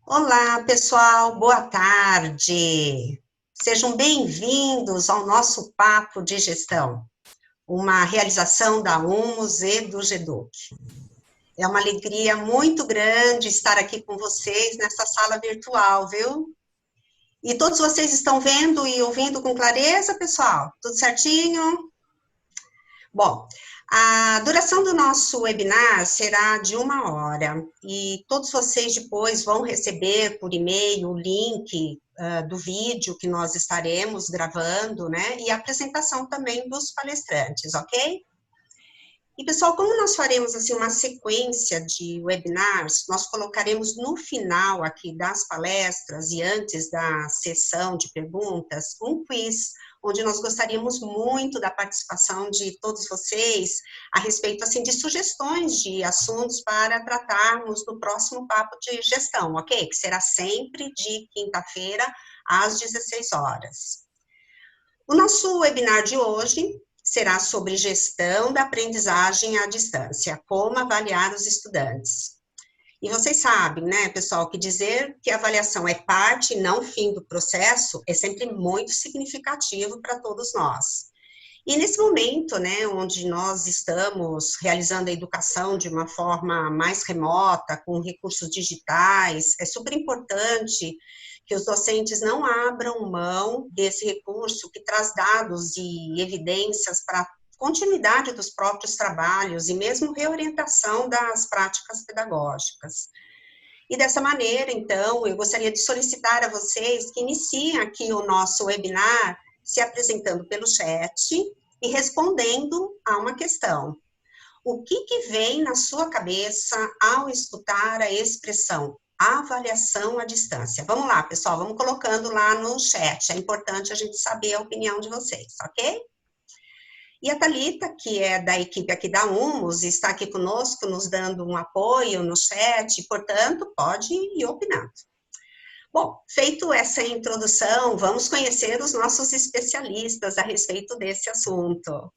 Olá, pessoal, boa tarde. Sejam bem-vindos ao nosso Papo de Gestão, uma realização da Hummus e do GEDUC. É uma alegria muito grande estar aqui com vocês nessa sala virtual, viu? E todos vocês estão vendo e ouvindo com clareza, pessoal? Tudo certinho? Bom, a duração do nosso webinar será de 1 hora e todos vocês depois vão receber por e-mail o link do vídeo que nós estaremos gravando, né? E a apresentação também dos palestrantes, ok? E, pessoal, como nós faremos, assim, uma sequência de webinars, nós colocaremos no final aqui das palestras e antes da sessão de perguntas, um quiz, onde nós gostaríamos muito da participação de todos vocês a respeito, assim, de sugestões de assuntos para tratarmos no próximo Papo de Gestão, ok? Que será sempre de quinta-feira, às 16 horas. O nosso webinar de hoje será sobre gestão da aprendizagem à distância, como avaliar os estudantes. E vocês sabem, né, pessoal, que dizer que a avaliação é parte e não fim do processo é sempre muito significativo para todos nós. E nesse momento, né, onde nós estamos realizando a educação de uma forma mais remota, com recursos digitais, é super importante que os docentes não abram mão desse recurso que traz dados e evidências para a continuidade dos próprios trabalhos e mesmo reorientação das práticas pedagógicas. E dessa maneira, então, eu gostaria de solicitar a vocês que iniciem aqui o nosso webinar se apresentando pelo chat e respondendo a uma questão. O que vem na sua cabeça ao escutar a expressão avaliação à distância? Vamos lá, pessoal, vamos colocando lá no chat, é importante a gente saber a opinião de vocês, ok? E a Thalita, que é da equipe aqui da Hummus, está aqui conosco, nos dando um apoio no chat, portanto, pode ir opinando. Bom, feito essa introdução, vamos conhecer os nossos especialistas a respeito desse assunto.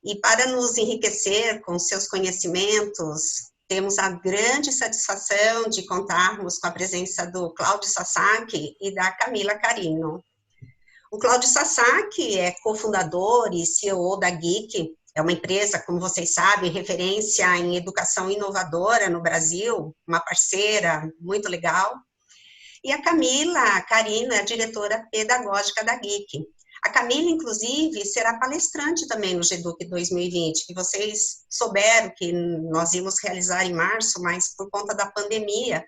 E para nos enriquecer com seus conhecimentos, temos a grande satisfação de contarmos com a presença do Cláudio Sasaki e da Camila Carino. O Cláudio Sasaki é cofundador e CEO da Geek, é uma empresa, como vocês sabem, referência em educação inovadora no Brasil, uma parceira muito legal. E a Camila Carino é a diretora pedagógica da Geek. A Camila, inclusive, será palestrante também no GEDUC 2020, que vocês souberam que nós íamos realizar em março, mas por conta da pandemia,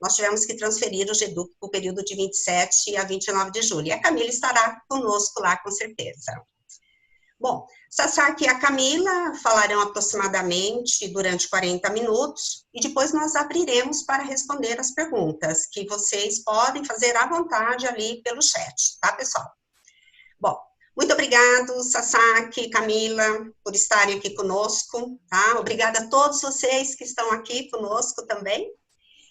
nós tivemos que transferir o GEDUC para o período de 27 a 29 de julho. E a Camila estará conosco lá, com certeza. Bom, Sasaki e a Camila falarão aproximadamente durante 40 minutos e depois nós abriremos para responder as perguntas, que vocês podem fazer à vontade ali pelo chat, tá, pessoal? Bom, muito obrigado, Sasaki, Camila, por estarem aqui conosco, tá? Obrigada a todos vocês que estão aqui conosco também.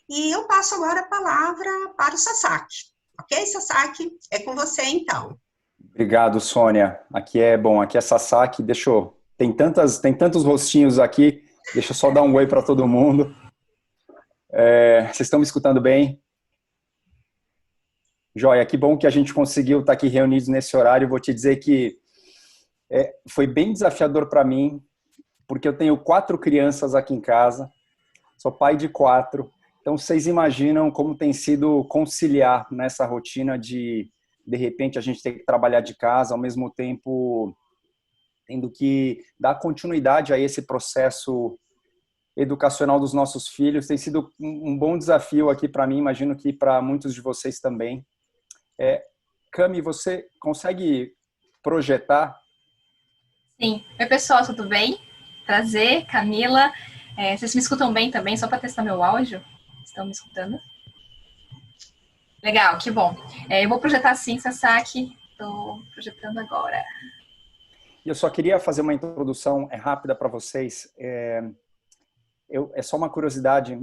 E eu passo agora a palavra para o Sasaki. Ok, Sasaki? É com você, então. Obrigado, Sônia. Aqui é bom, aqui é Sasaki. Tem tantos rostinhos aqui. Deixa eu só dar um oi para todo mundo. Vocês estão me escutando bem? Joia, que bom que a gente conseguiu estar aqui reunidos nesse horário. Vou te dizer que foi bem desafiador para mim, porque eu tenho 4 crianças aqui em casa. Sou pai de 4. Então, vocês imaginam como tem sido conciliar nessa rotina de repente, a gente ter que trabalhar de casa, ao mesmo tempo tendo que dar continuidade a esse processo educacional dos nossos filhos. Tem sido um bom desafio aqui para mim, imagino que para muitos de vocês também. Cami, você consegue projetar? Sim. Oi, pessoal, tudo bem? Prazer, Camila. Vocês me escutam bem também, só para testar meu áudio? Estão me escutando? Legal, que bom. Eu vou projetar sim, Sasaki. Estou projetando agora. Eu só queria fazer uma introdução rápida para vocês. É só uma curiosidade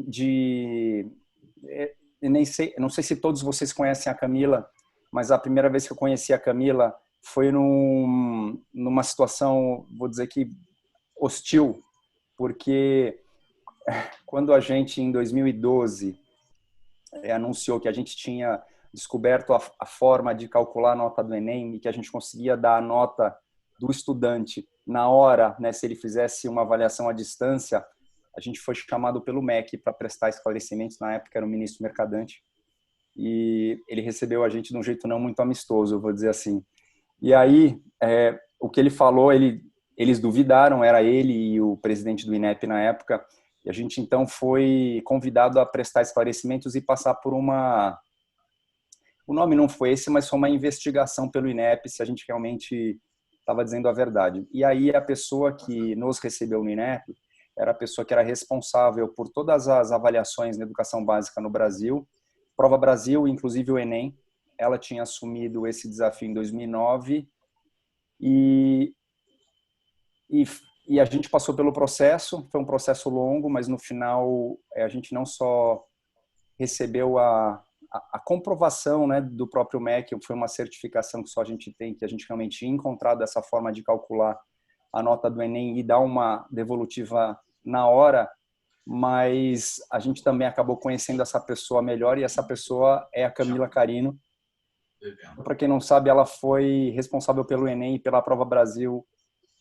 não sei se todos vocês conhecem a Camila, mas a primeira vez que eu conheci a Camila foi numa situação, vou dizer que hostil, porque quando a gente, em 2012, anunciou que a gente tinha descoberto a forma de calcular a nota do Enem e que a gente conseguia dar a nota do estudante na hora, né, se ele fizesse uma avaliação à distância, a gente foi chamado pelo MEC para prestar esclarecimentos. Na época era o ministro Mercadante, e ele recebeu a gente de um jeito não muito amistoso, eu vou dizer assim. E aí, o que ele falou, eles duvidaram, era ele e o presidente do INEP na época, e a gente então foi convidado a prestar esclarecimentos e passar por uma... O nome não foi esse, mas foi uma investigação pelo INEP, se a gente realmente estava dizendo a verdade. E aí a pessoa que nos recebeu no INEP era a pessoa que era responsável por todas as avaliações na educação básica no Brasil, Prova Brasil, inclusive o Enem. Ela tinha assumido esse desafio em 2009 e a gente passou pelo processo. Foi um processo longo, mas no final a gente não só recebeu a comprovação, né, do próprio MEC, foi uma certificação que só a gente tem, que a gente realmente tinha encontrado essa forma de calcular a nota do Enem e dar uma devolutiva na hora, mas a gente também acabou conhecendo essa pessoa melhor, e essa pessoa é a Camila Carino. Para quem não sabe, ela foi responsável pelo Enem e pela Prova Brasil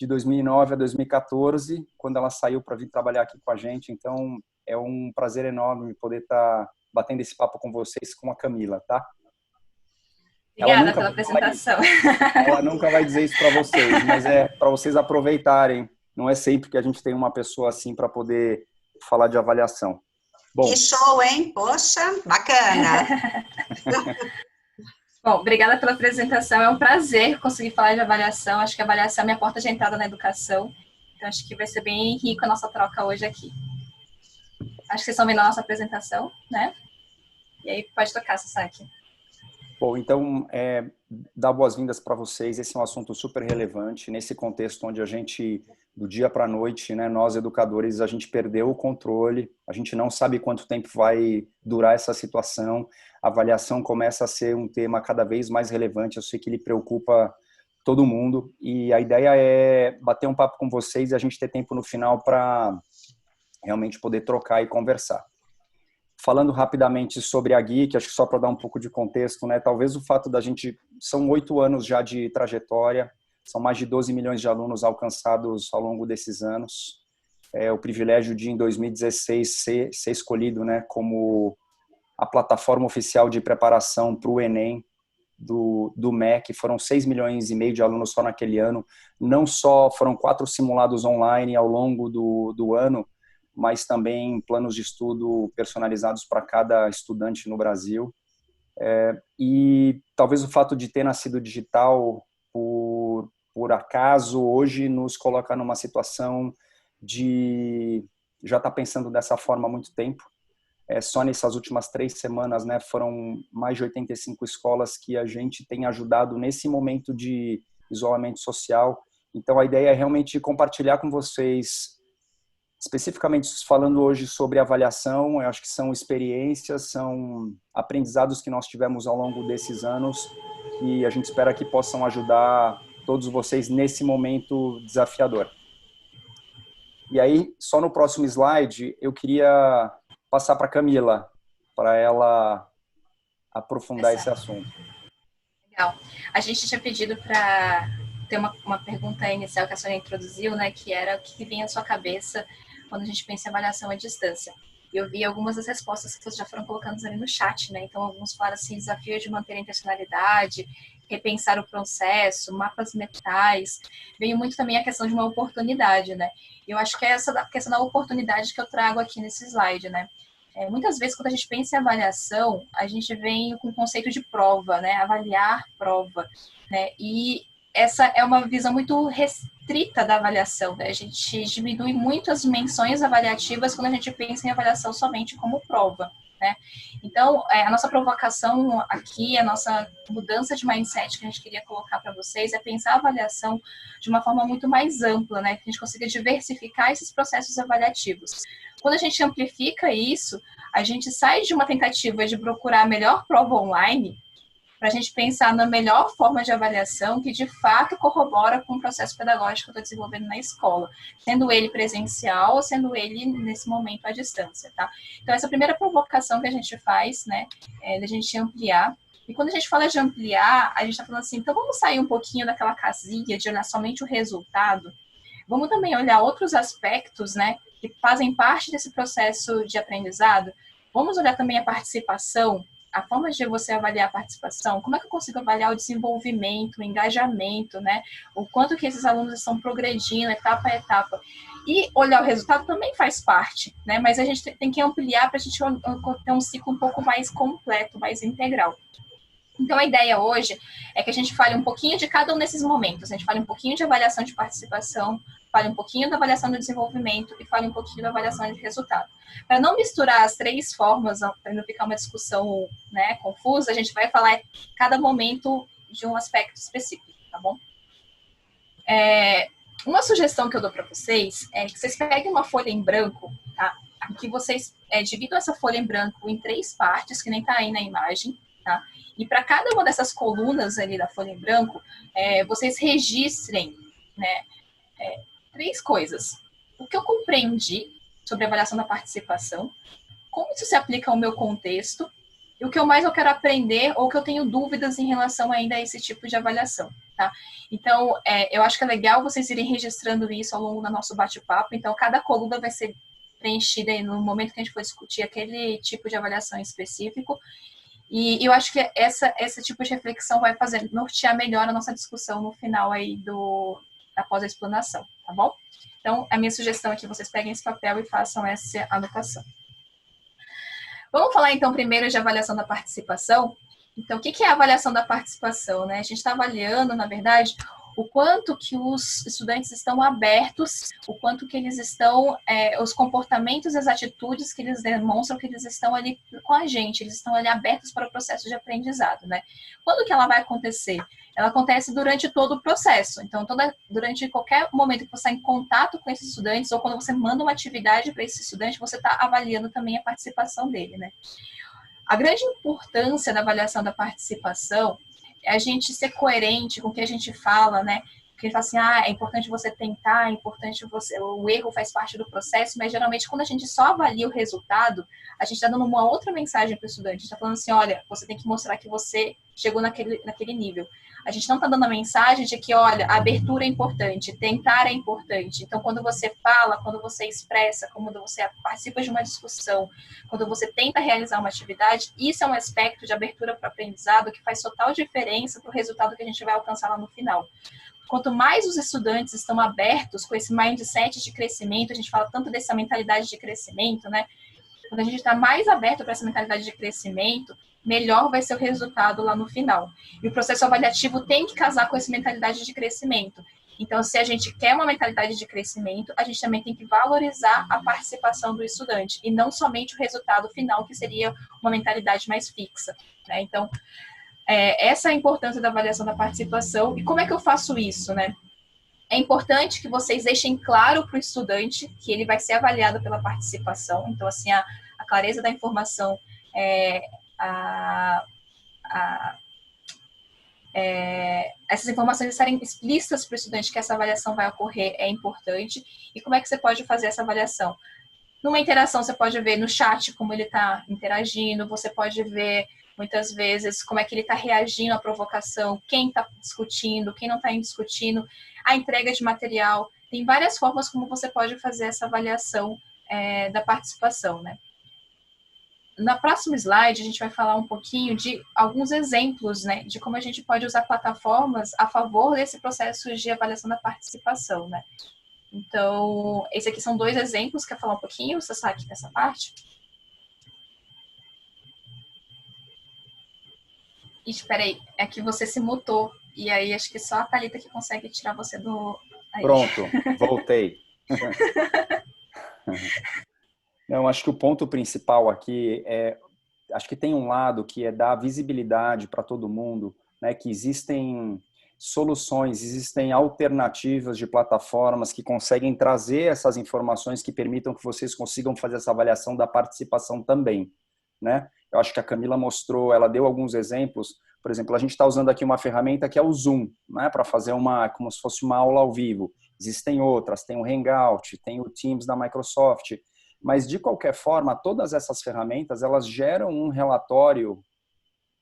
de 2009 a 2014, quando ela saiu para vir trabalhar aqui com a gente. Então, é um prazer enorme poder estar batendo esse papo com vocês, com a Camila, tá? Obrigada pela apresentação. Ela nunca vai dizer isso para vocês, mas é para vocês aproveitarem. Não é sempre que a gente tem uma pessoa assim para poder falar de avaliação. Bom, que show, hein? Poxa, bacana. Bom, obrigada pela apresentação. É um prazer conseguir falar de avaliação. Acho que a avaliação é a minha porta de entrada na educação. Então, acho que vai ser bem rico a nossa troca hoje aqui. Acho que vocês estão vendo a nossa apresentação, né? E aí, pode tocar, Sasaki. Bom, então, dar boas-vindas para vocês. Esse é um assunto super relevante nesse contexto onde a gente, do dia para a noite, né, nós educadores, a gente perdeu o controle, a gente não sabe quanto tempo vai durar essa situação. A avaliação começa a ser um tema cada vez mais relevante. Eu sei que ele preocupa todo mundo, e a ideia é bater um papo com vocês e a gente ter tempo no final para realmente poder trocar e conversar. Falando rapidamente sobre a GEEK, acho que só para dar um pouco de contexto, né? Talvez o fato da gente... São 8 anos já de trajetória, são mais de 12 milhões de alunos alcançados ao longo desses anos. O privilégio de, em 2016, ser escolhido, né, como a plataforma oficial de preparação para o Enem do MEC. Foram 6 milhões e meio de alunos só naquele ano. Não só foram 4 simulados online ao longo do ano, mas também planos de estudo personalizados para cada estudante no Brasil. E talvez o fato de ter nascido digital por acaso, hoje nos coloca numa situação de já estar pensando dessa forma há muito tempo. Só nessas últimas 3 semanas, né, foram mais de 85 escolas que a gente tem ajudado nesse momento de isolamento social. Então, a ideia é realmente compartilhar com vocês, especificamente falando hoje sobre avaliação. Eu acho que são experiências, são aprendizados que nós tivemos ao longo desses anos, e a gente espera que possam ajudar todos vocês nesse momento desafiador. E aí, só no próximo slide, eu queria passar para a Camila, para ela aprofundar esse assunto. Legal. A gente tinha pedido para ter uma pergunta inicial que a Sônia introduziu, né, que era o que vinha à sua cabeça quando a gente pensa em avaliação à distância. Eu vi algumas das respostas que vocês já foram colocando ali no chat, né? Então, alguns falaram assim, desafio de manter a intencionalidade, repensar o processo, mapas mentais. Veio muito também a questão de uma oportunidade, né? Eu acho que é essa questão da oportunidade que eu trago aqui nesse slide, né? Muitas vezes, quando a gente pensa em avaliação, a gente vem com o conceito de prova, né? Avaliar prova, né? E essa é uma visão muito restrita da avaliação, né? A gente diminui muito as dimensões avaliativas quando a gente pensa em avaliação somente como prova, né? Então, a nossa provocação aqui, a nossa mudança de mindset que a gente queria colocar para vocês é pensar a avaliação de uma forma muito mais ampla, né? Que a gente consiga diversificar esses processos avaliativos. Quando a gente amplifica isso, a gente sai de uma tentativa de procurar a melhor prova online para a gente pensar na melhor forma de avaliação que de fato corrobora com o processo pedagógico que eu estou desenvolvendo na escola, sendo ele presencial ou sendo ele, nesse momento, à distância, tá? Então, essa primeira provocação que a gente faz, né, é da gente ampliar. E quando a gente fala de ampliar, a gente está falando assim, então vamos sair um pouquinho daquela casinha de olhar somente o resultado, vamos também olhar outros aspectos, né, que fazem parte desse processo de aprendizado. Vamos olhar também a participação, a forma de você avaliar a participação, como é que eu consigo avaliar o desenvolvimento, o engajamento, né, o quanto que esses alunos estão progredindo, etapa a etapa. E olhar o resultado também faz parte, né, mas a gente tem que ampliar para a gente ter um ciclo um pouco mais completo, mais integral. Então, a ideia hoje é que a gente fale um pouquinho de cada um desses momentos. A gente fale um pouquinho de avaliação de participação, fale um pouquinho da avaliação do desenvolvimento e fale um pouquinho da avaliação de resultado. Para não misturar as três formas, para não ficar uma discussão, né, confusa, a gente vai falar cada momento de um aspecto específico, tá bom? Uma sugestão que eu dou para vocês é que vocês peguem uma folha em branco, tá? Que vocês dividam essa folha em branco em 3 partes, que nem está aí na imagem, tá? E para cada uma dessas colunas ali da folha em branco, vocês registrem, né, 3 coisas. O que eu compreendi sobre a avaliação da participação, como isso se aplica ao meu contexto, e o que mais eu quero aprender ou que eu tenho dúvidas em relação ainda a esse tipo de avaliação, tá? Então, eu acho que é legal vocês irem registrando isso ao longo do nosso bate-papo. Então, cada coluna vai ser preenchida no momento que a gente for discutir aquele tipo de avaliação específico. E eu acho que esse tipo de reflexão vai nortear melhor a nossa discussão no final aí após a explanação, tá bom? Então, a minha sugestão é que vocês peguem esse papel e façam essa anotação. Vamos falar, então, primeiro de avaliação da participação. Então, o que é a avaliação da participação, né? A gente está avaliando, na verdade, o quanto que os estudantes estão abertos, o quanto que eles estão, os comportamentos e as atitudes que eles demonstram que eles estão ali com a gente, eles estão ali abertos para o processo de aprendizado, né? Quando que ela vai acontecer? Ela acontece durante todo o processo. Então, durante qualquer momento que você está em contato com esses estudantes, ou quando você manda uma atividade para esse estudante, você está avaliando também a participação dele, né? A grande importância da avaliação da participação é a gente ser coerente com o que a gente fala, né? Porque a gente fala assim, é importante você tentar, é importante o erro faz parte do processo, mas geralmente quando a gente só avalia o resultado, a gente está dando uma outra mensagem para o estudante. A gente está falando assim, olha, você tem que mostrar que você chegou naquele nível. A gente não está dando a mensagem de que, olha, a abertura é importante, tentar é importante. Então, quando você fala, quando você expressa, quando você participa de uma discussão, quando você tenta realizar uma atividade, isso é um aspecto de abertura para o aprendizado que faz total diferença para o resultado que a gente vai alcançar lá no final. Quanto mais os estudantes estão abertos com esse mindset de crescimento, a gente fala tanto dessa mentalidade de crescimento, né? Quando a gente está mais aberto para essa mentalidade de crescimento, melhor vai ser o resultado lá no final. E o processo avaliativo tem que casar com essa mentalidade de crescimento. Então, se a gente quer uma mentalidade de crescimento, a gente também tem que valorizar a participação do estudante, e não somente o resultado final, que seria uma mentalidade mais fixa, né? Então, essa é a importância da avaliação da participação. E como é que eu faço isso, né? É importante que vocês deixem claro para o estudante que ele vai ser avaliado pela participação. Então, assim, a clareza da informação, essas informações estarem explícitas para o estudante que essa avaliação vai ocorrer é importante. E como é que você pode fazer essa avaliação? Numa interação, você pode ver no chat como ele está interagindo, você pode ver muitas vezes como é que ele está reagindo à provocação, quem está discutindo, quem não está discutindo, a entrega de material. Tem várias formas como você pode fazer essa avaliação da participação, né? Na próxima slide, a gente vai falar um pouquinho de alguns exemplos, né, de como a gente pode usar plataformas a favor desse processo de avaliação da participação, né? Então, esse aqui são 2 exemplos. Quer falar um pouquinho, Sasaki, dessa parte? Espera aí, é que você se mutou. E aí, acho que só a Thalita que consegue tirar você do... Aí. Pronto, voltei. Não, acho que o ponto principal aqui acho que tem um lado que é dar visibilidade para todo mundo, né, que existem soluções, existem alternativas de plataformas que conseguem trazer essas informações que permitam que vocês consigam fazer essa avaliação da participação também, né? Eu acho que a Camila mostrou, ela deu alguns exemplos. Por exemplo, a gente está usando aqui uma ferramenta que é o Zoom, né, para fazer como se fosse uma aula ao vivo. Existem outras, tem o Hangout, tem o Teams da Microsoft, mas de qualquer forma, todas essas ferramentas, elas geram um relatório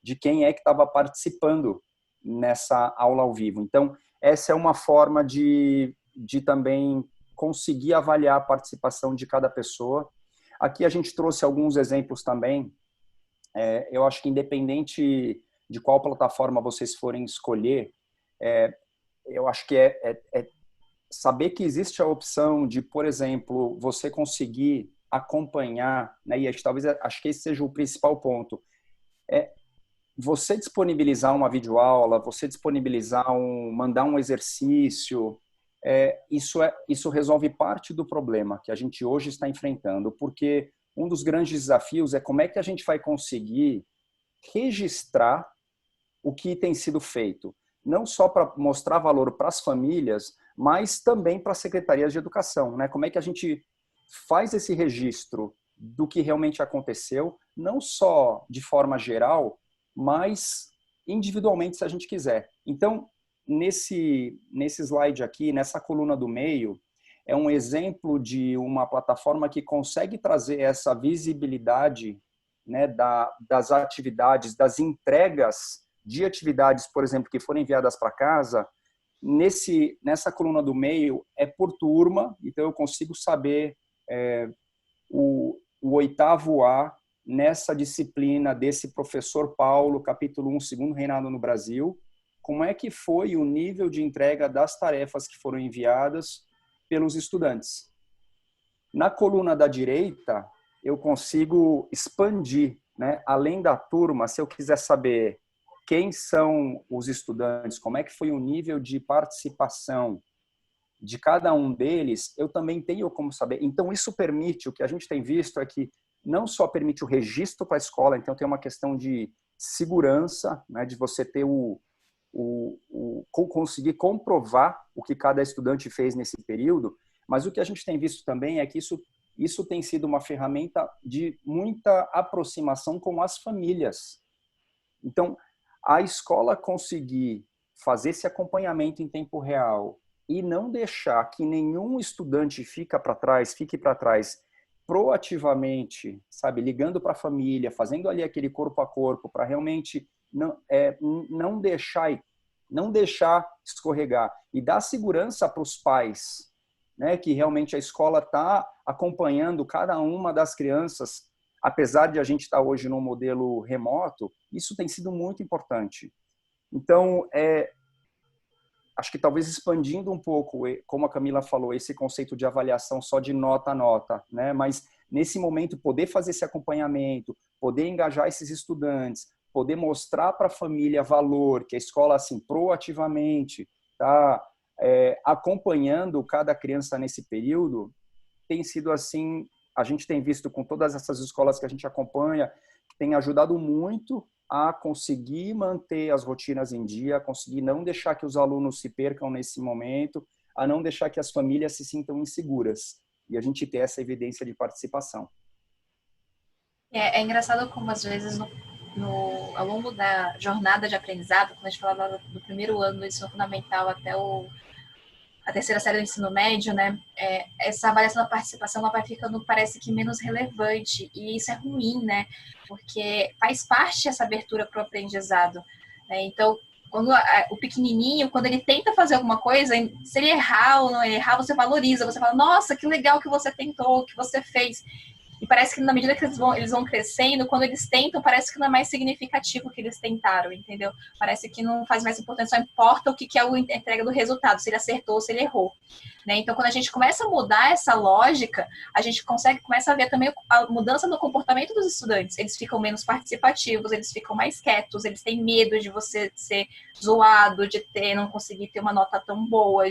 de quem é que estava participando nessa aula ao vivo. Então, essa é uma forma de também conseguir avaliar a participação de cada pessoa. Aqui a gente trouxe alguns exemplos também. Eu acho que independente de qual plataforma vocês forem escolher, eu acho que saber que existe a opção de, por exemplo, você conseguir acompanhar, né, e acho que esse seja o principal ponto, você disponibilizar uma videoaula, você disponibilizar mandar um exercício, isso resolve parte do problema que a gente hoje está enfrentando, porque um dos grandes desafios é como é que a gente vai conseguir registrar o que tem sido feito, não só para mostrar valor para as famílias, mas também para as secretarias de educação, né? Como é que a gente faz esse registro do que realmente aconteceu, não só de forma geral, mas individualmente, se a gente quiser. Então, nesse slide aqui, nessa coluna do meio, é um exemplo de uma plataforma que consegue trazer essa visibilidade, né, das atividades, das entregas de atividades, por exemplo, que foram enviadas para casa. Nessa coluna do meio é por turma, então eu consigo saber o 8º A nessa disciplina desse professor Paulo, capítulo 1, Segundo Reinado no Brasil, como é que foi o nível de entrega das tarefas que foram enviadas pelos estudantes. Na coluna da direita, eu consigo expandir, né? Além da turma, se eu quiser saber quem são os estudantes, como é que foi o nível de participação de cada um deles, eu também tenho como saber. Então, isso permite, o que a gente tem visto é que não só permite o registro para a escola, então tem uma questão de segurança, né, de você ter conseguir comprovar o que cada estudante fez nesse período, mas o que a gente tem visto também é que isso tem sido uma ferramenta de muita aproximação com as famílias. Então, a escola conseguir fazer esse acompanhamento em tempo real e não deixar que nenhum estudante fique para trás, proativamente, sabe, ligando para a família, fazendo ali aquele corpo a corpo, para realmente não deixar escorregar e dar segurança para os pais, né, que realmente a escola está acompanhando cada uma das crianças, apesar de a gente estar hoje num modelo remoto, isso tem sido muito importante. Então, acho que talvez expandindo um pouco, como a Camila falou, esse conceito de avaliação só de nota a nota, né? Mas nesse momento poder fazer esse acompanhamento, poder engajar esses estudantes, poder mostrar para a família valor, que a escola assim proativamente está acompanhando cada criança nesse período, tem sido assim, a gente tem visto com todas essas escolas que a gente acompanha, que tem ajudado muito a conseguir manter as rotinas em dia, a conseguir não deixar que os alunos se percam nesse momento, a não deixar que as famílias se sintam inseguras. E a gente ter essa evidência de participação. É engraçado como, às vezes, ao longo da jornada de aprendizado, quando a gente falava do primeiro ano do ensino fundamental até a terceira série do ensino médio, né, essa avaliação da participação ela vai ficando, parece que, menos relevante, e isso é ruim, né, porque faz parte essa abertura para o aprendizado, né? Então, quando o pequenininho, quando ele tenta fazer alguma coisa, se ele errar ou não errar, você valoriza, você fala, nossa, que legal que você tentou, que você fez. E parece que na medida que eles vão crescendo, quando eles tentam, parece que não é mais significativo o que eles tentaram, entendeu? Parece que não faz mais importância, só importa o que é a entrega do resultado, se ele acertou ou se ele errou. Né? Então, quando a gente começa a mudar essa lógica, a gente começa a ver também a mudança no comportamento dos estudantes. Eles ficam menos participativos, eles ficam mais quietos, eles têm medo de você ser zoado, de não conseguir ter uma nota tão boa.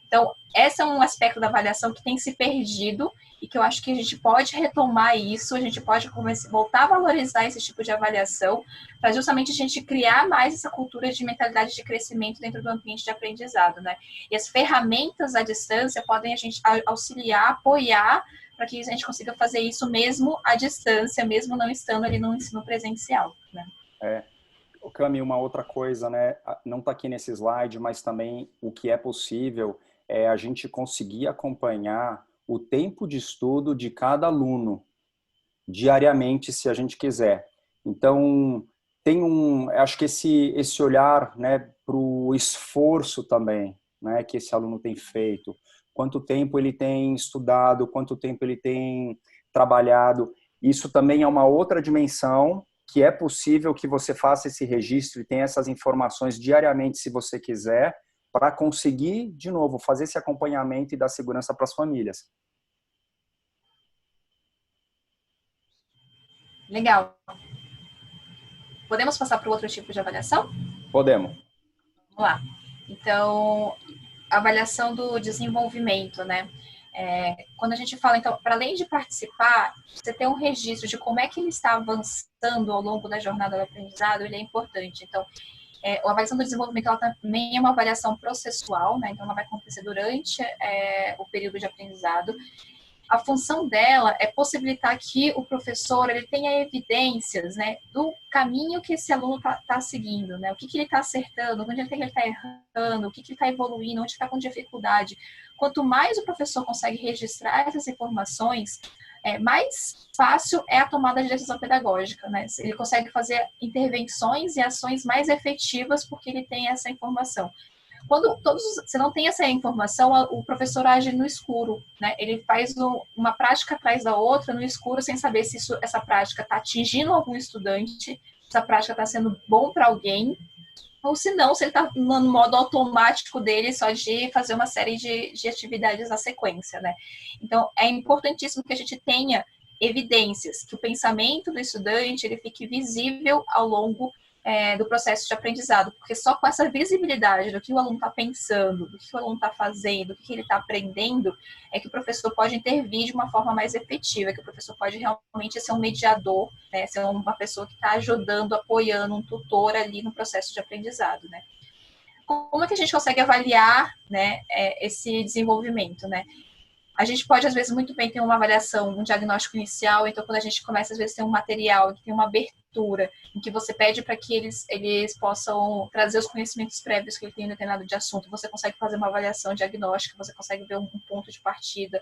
Então, esse é um aspecto da avaliação que tem se perdido e que eu acho que a gente pode retomar isso, a gente pode voltar a valorizar esse tipo de avaliação para justamente a gente criar mais essa cultura de mentalidade de crescimento dentro do ambiente de aprendizado, né? E as ferramentas à distância podem a gente auxiliar, apoiar para que a gente consiga fazer isso mesmo à distância, mesmo não estando ali no ensino presencial, né? Cami, uma outra coisa, né? Não está aqui nesse slide, mas também o que é possível é a gente conseguir acompanhar o tempo de estudo de cada aluno diariamente, se a gente quiser. Então, acho que esse olhar, né, para o esforço também, né, que esse aluno tem feito, quanto tempo ele tem estudado, quanto tempo ele tem trabalhado, isso também é uma outra dimensão que é possível que você faça esse registro e tenha essas informações diariamente, se você quiser, para conseguir, de novo, fazer esse acompanhamento e dar segurança para as famílias. Legal. Podemos passar para o outro tipo de avaliação? Podemos. Vamos lá. Então, avaliação do desenvolvimento, né? Quando a gente fala, então, para além de participar, você ter um registro de como é que ele está avançando ao longo da jornada do aprendizado, ele é importante. Então, a avaliação do desenvolvimento, ela também é uma avaliação processual, né? Então, ela vai acontecer durante o período de aprendizado. A função dela é possibilitar que o professor ele tenha evidências, né, do caminho que esse aluno está seguindo, né, o que ele está acertando, onde ele está errando, o que ele está evoluindo, onde está com dificuldade. Quanto mais o professor consegue registrar essas informações, mais fácil é a tomada de decisão pedagógica, né? Ele consegue fazer intervenções e ações mais efetivas porque ele tem essa informação. Quando você não tem essa informação, o professor age no escuro, né? Ele faz uma prática atrás da outra no escuro, sem saber se essa prática está atingindo algum estudante, se essa prática está sendo bom para alguém, ou se não, se ele está no modo automático dele, só de fazer uma série de atividades na sequência, né? Então, é importantíssimo que a gente tenha evidências, que o pensamento do estudante ele fique visível ao longo do processo de aprendizado, porque só com essa visibilidade do que o aluno está pensando, do que o aluno está fazendo, do que ele está aprendendo, é que o professor pode intervir de uma forma mais efetiva, que o professor pode realmente ser um mediador, né, ser uma pessoa que está ajudando, apoiando, um tutor ali no processo de aprendizado, né. Como é que a gente consegue avaliar, né, esse desenvolvimento, né? A gente pode, às vezes, muito bem ter uma avaliação, um diagnóstico inicial, então quando a gente começa, às vezes, ter um material que tem uma abertura, em que você pede para que eles possam trazer os conhecimentos prévios que ele tem em determinado de assunto, você consegue fazer uma avaliação diagnóstica, você consegue ver um ponto de partida.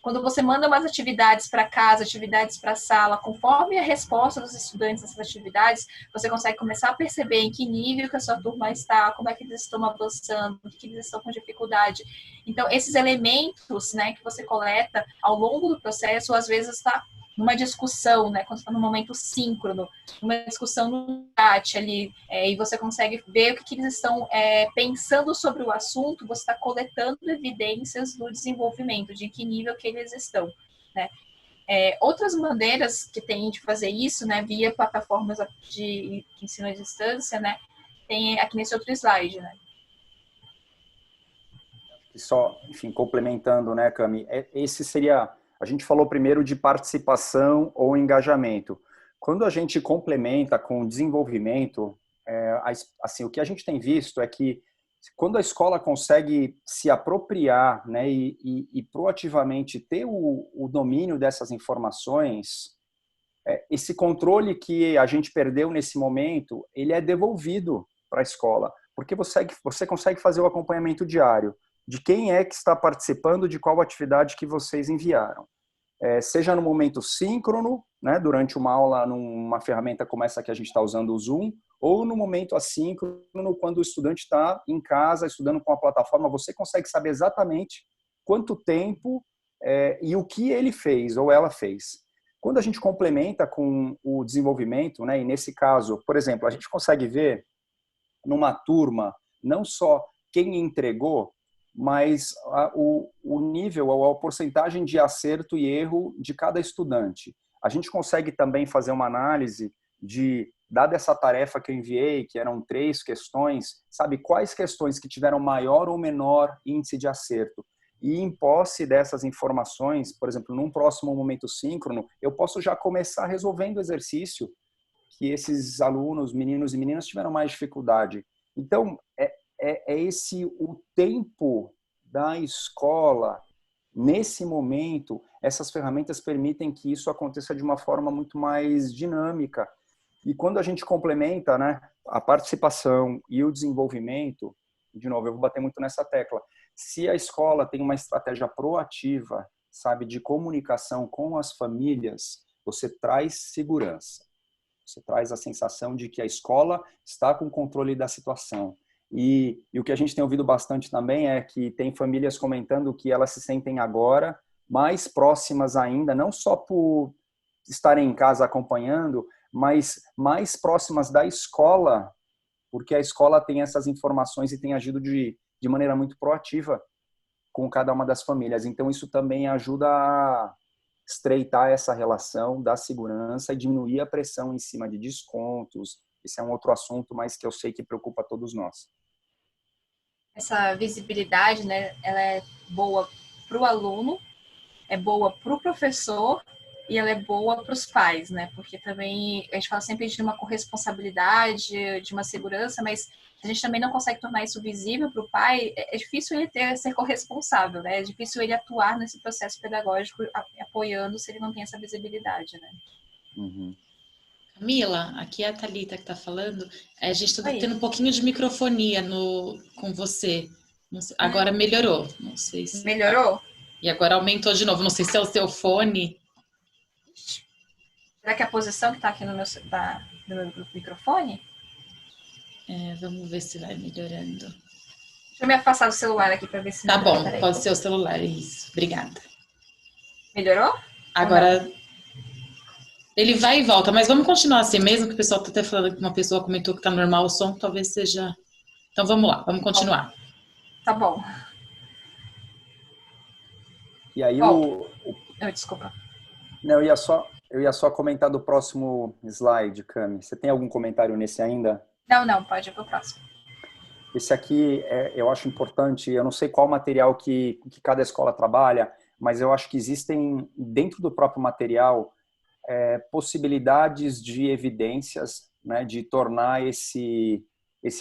Quando você manda umas atividades para casa, atividades para a sala, conforme a resposta dos estudantes nessas atividades, você consegue começar a perceber em que nível que a sua turma está, como é que eles estão avançando, o que eles estão com dificuldade. Então, esses elementos, né, que você coleta ao longo do processo, às vezes está numa discussão, né, quando está num momento síncrono, numa discussão no chat ali, e você consegue ver o que eles estão pensando sobre o assunto, você está coletando evidências do desenvolvimento, de que nível que eles estão, né. Outras maneiras que tem de fazer isso, né, via plataformas de ensino à distância, né, tem aqui nesse outro slide, né. Só, enfim, complementando, né, Cami, esse seria, a gente falou primeiro de participação ou engajamento. Quando a gente complementa com desenvolvimento, assim, o que a gente tem visto é que quando a escola consegue se apropriar, né, e proativamente ter o domínio dessas informações, esse controle que a gente perdeu nesse momento, ele é devolvido para a escola, porque você consegue fazer o acompanhamento diário de quem é que está participando de qual atividade que vocês enviaram. Seja no momento síncrono, né, durante uma aula numa ferramenta como essa que a gente está usando, o Zoom, ou no momento assíncrono, quando o estudante está em casa, estudando com a plataforma, você consegue saber exatamente quanto tempo e o que ele fez ou ela fez. Quando a gente complementa com o desenvolvimento, né, e nesse caso, por exemplo, a gente consegue ver numa turma não só quem entregou, mas o nível ou a porcentagem de acerto e erro de cada estudante. A gente consegue também fazer uma análise de, dada essa tarefa que eu enviei, que eram 3 questões, sabe, quais questões que tiveram maior ou menor índice de acerto. E em posse dessas informações, por exemplo, num próximo momento síncrono, eu posso já começar resolvendo o exercício que esses alunos, meninos e meninas, tiveram mais dificuldade. Então, esse o tempo da escola nesse momento, essas ferramentas permitem que isso aconteça de uma forma muito mais dinâmica. E quando a gente complementa, né, a participação e o desenvolvimento, de novo, eu vou bater muito nessa tecla. Se a escola tem uma estratégia proativa, sabe, de comunicação com as famílias, você traz segurança. Você traz a sensação de que a escola está com controle da situação. E o que a gente tem ouvido bastante também é que tem famílias comentando que elas se sentem agora mais próximas ainda, não só por estarem em casa acompanhando, mas mais próximas da escola, porque a escola tem essas informações e tem agido de maneira muito proativa com cada uma das famílias. Então, isso também ajuda a estreitar essa relação da segurança e diminuir a pressão em cima de descontos. Esse é um outro assunto, mas que eu sei que preocupa todos nós. Essa visibilidade, né, ela é boa para o aluno, é boa para o professor e ela é boa para os pais, né? Porque também a gente fala sempre de uma corresponsabilidade, de uma segurança, mas a gente também não consegue tornar isso visível para o pai. É difícil ele ser corresponsável, né? É difícil ele atuar nesse processo pedagógico apoiando se ele não tem essa visibilidade, né? Uhum. Camila, aqui é a Thalita que está falando. A gente está Oi. tendo um pouquinho de microfonia com você. Agora melhorou. Não sei se. Melhorou? E agora aumentou de novo. Não sei se é o seu fone. Será que a posição que está aqui no meu microfone? Vamos ver se vai melhorando. Deixa eu me afastar do celular aqui para ver se... Tá bom, pode ser o celular, isso. Obrigada. Melhorou? Agora, ele vai e volta, mas vamos continuar assim mesmo, que o pessoal está até falando que uma pessoa comentou que está normal o som, talvez seja... Então vamos lá, vamos continuar. Tá bom. E aí Desculpa. Não, eu ia só comentar do próximo slide, Cami. Você tem algum comentário nesse ainda? Não, pode ir para o próximo. Esse aqui eu acho importante, eu não sei qual material que cada escola trabalha, mas eu acho que existem, dentro do próprio material, possibilidades de evidências, né, de tornar esse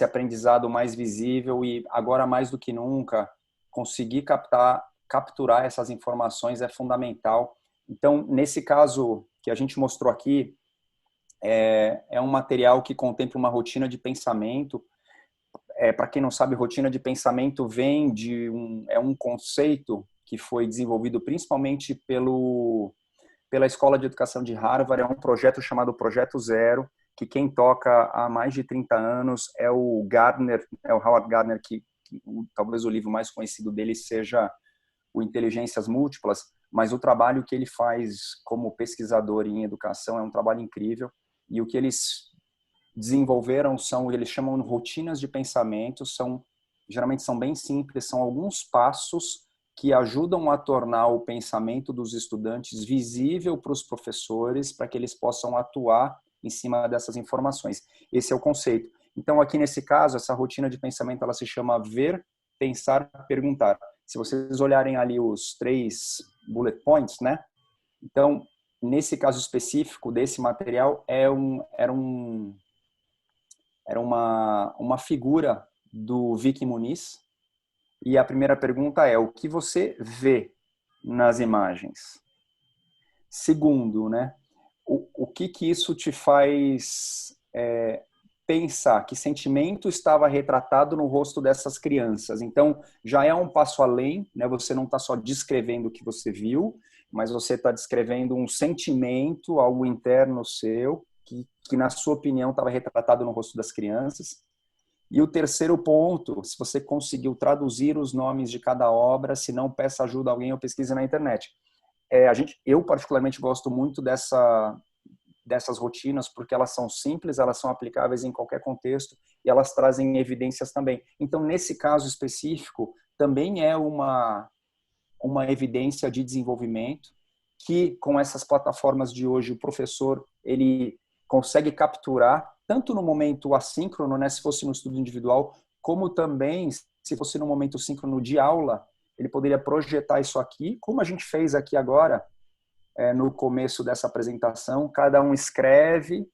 aprendizado mais visível e, agora mais do que nunca, conseguir capturar essas informações é fundamental. Então, nesse caso que a gente mostrou aqui, é um material que contempla uma rotina de pensamento. Para quem não sabe, rotina de pensamento vem de um conceito que foi desenvolvido principalmente pela Escola de Educação de Harvard. É um projeto chamado Projeto Zero, que quem toca há mais de 30 anos é o Howard Gardner, que talvez o livro mais conhecido dele seja o Inteligências Múltiplas, mas o trabalho que ele faz como pesquisador em educação é um trabalho incrível. E o que eles desenvolveram eles chamam de rotinas de pensamento, geralmente são bem simples, são alguns passos que ajudam a tornar o pensamento dos estudantes visível para os professores, para que eles possam atuar em cima dessas informações. Esse é o conceito. Então, aqui nesse caso, essa rotina de pensamento, ela se chama ver, pensar, perguntar. Se vocês olharem ali os 3 bullet points, né? Então, nesse caso específico desse material, era uma figura do Vicky Muniz. E a primeira pergunta é: o que você vê nas imagens? Segundo, né? O que isso te faz pensar? Que sentimento estava retratado no rosto dessas crianças? Então, já é um passo além, né? Você não está só descrevendo o que você viu, mas você está descrevendo um sentimento, algo interno seu, que na sua opinião estava retratado no rosto das crianças. E o terceiro ponto, se você conseguiu traduzir os nomes de cada obra, se não, peça ajuda a alguém ou pesquise na internet. Eu particularmente gosto muito dessas rotinas, porque elas são simples, elas são aplicáveis em qualquer contexto e elas trazem evidências também. Então, nesse caso específico, também é uma evidência de desenvolvimento que, com essas plataformas de hoje, o professor ele consegue capturar, tanto no momento assíncrono, né, se fosse no estudo individual, como também, se fosse no momento síncrono de aula, ele poderia projetar isso aqui, como a gente fez aqui agora, no começo dessa apresentação. Cada um escreve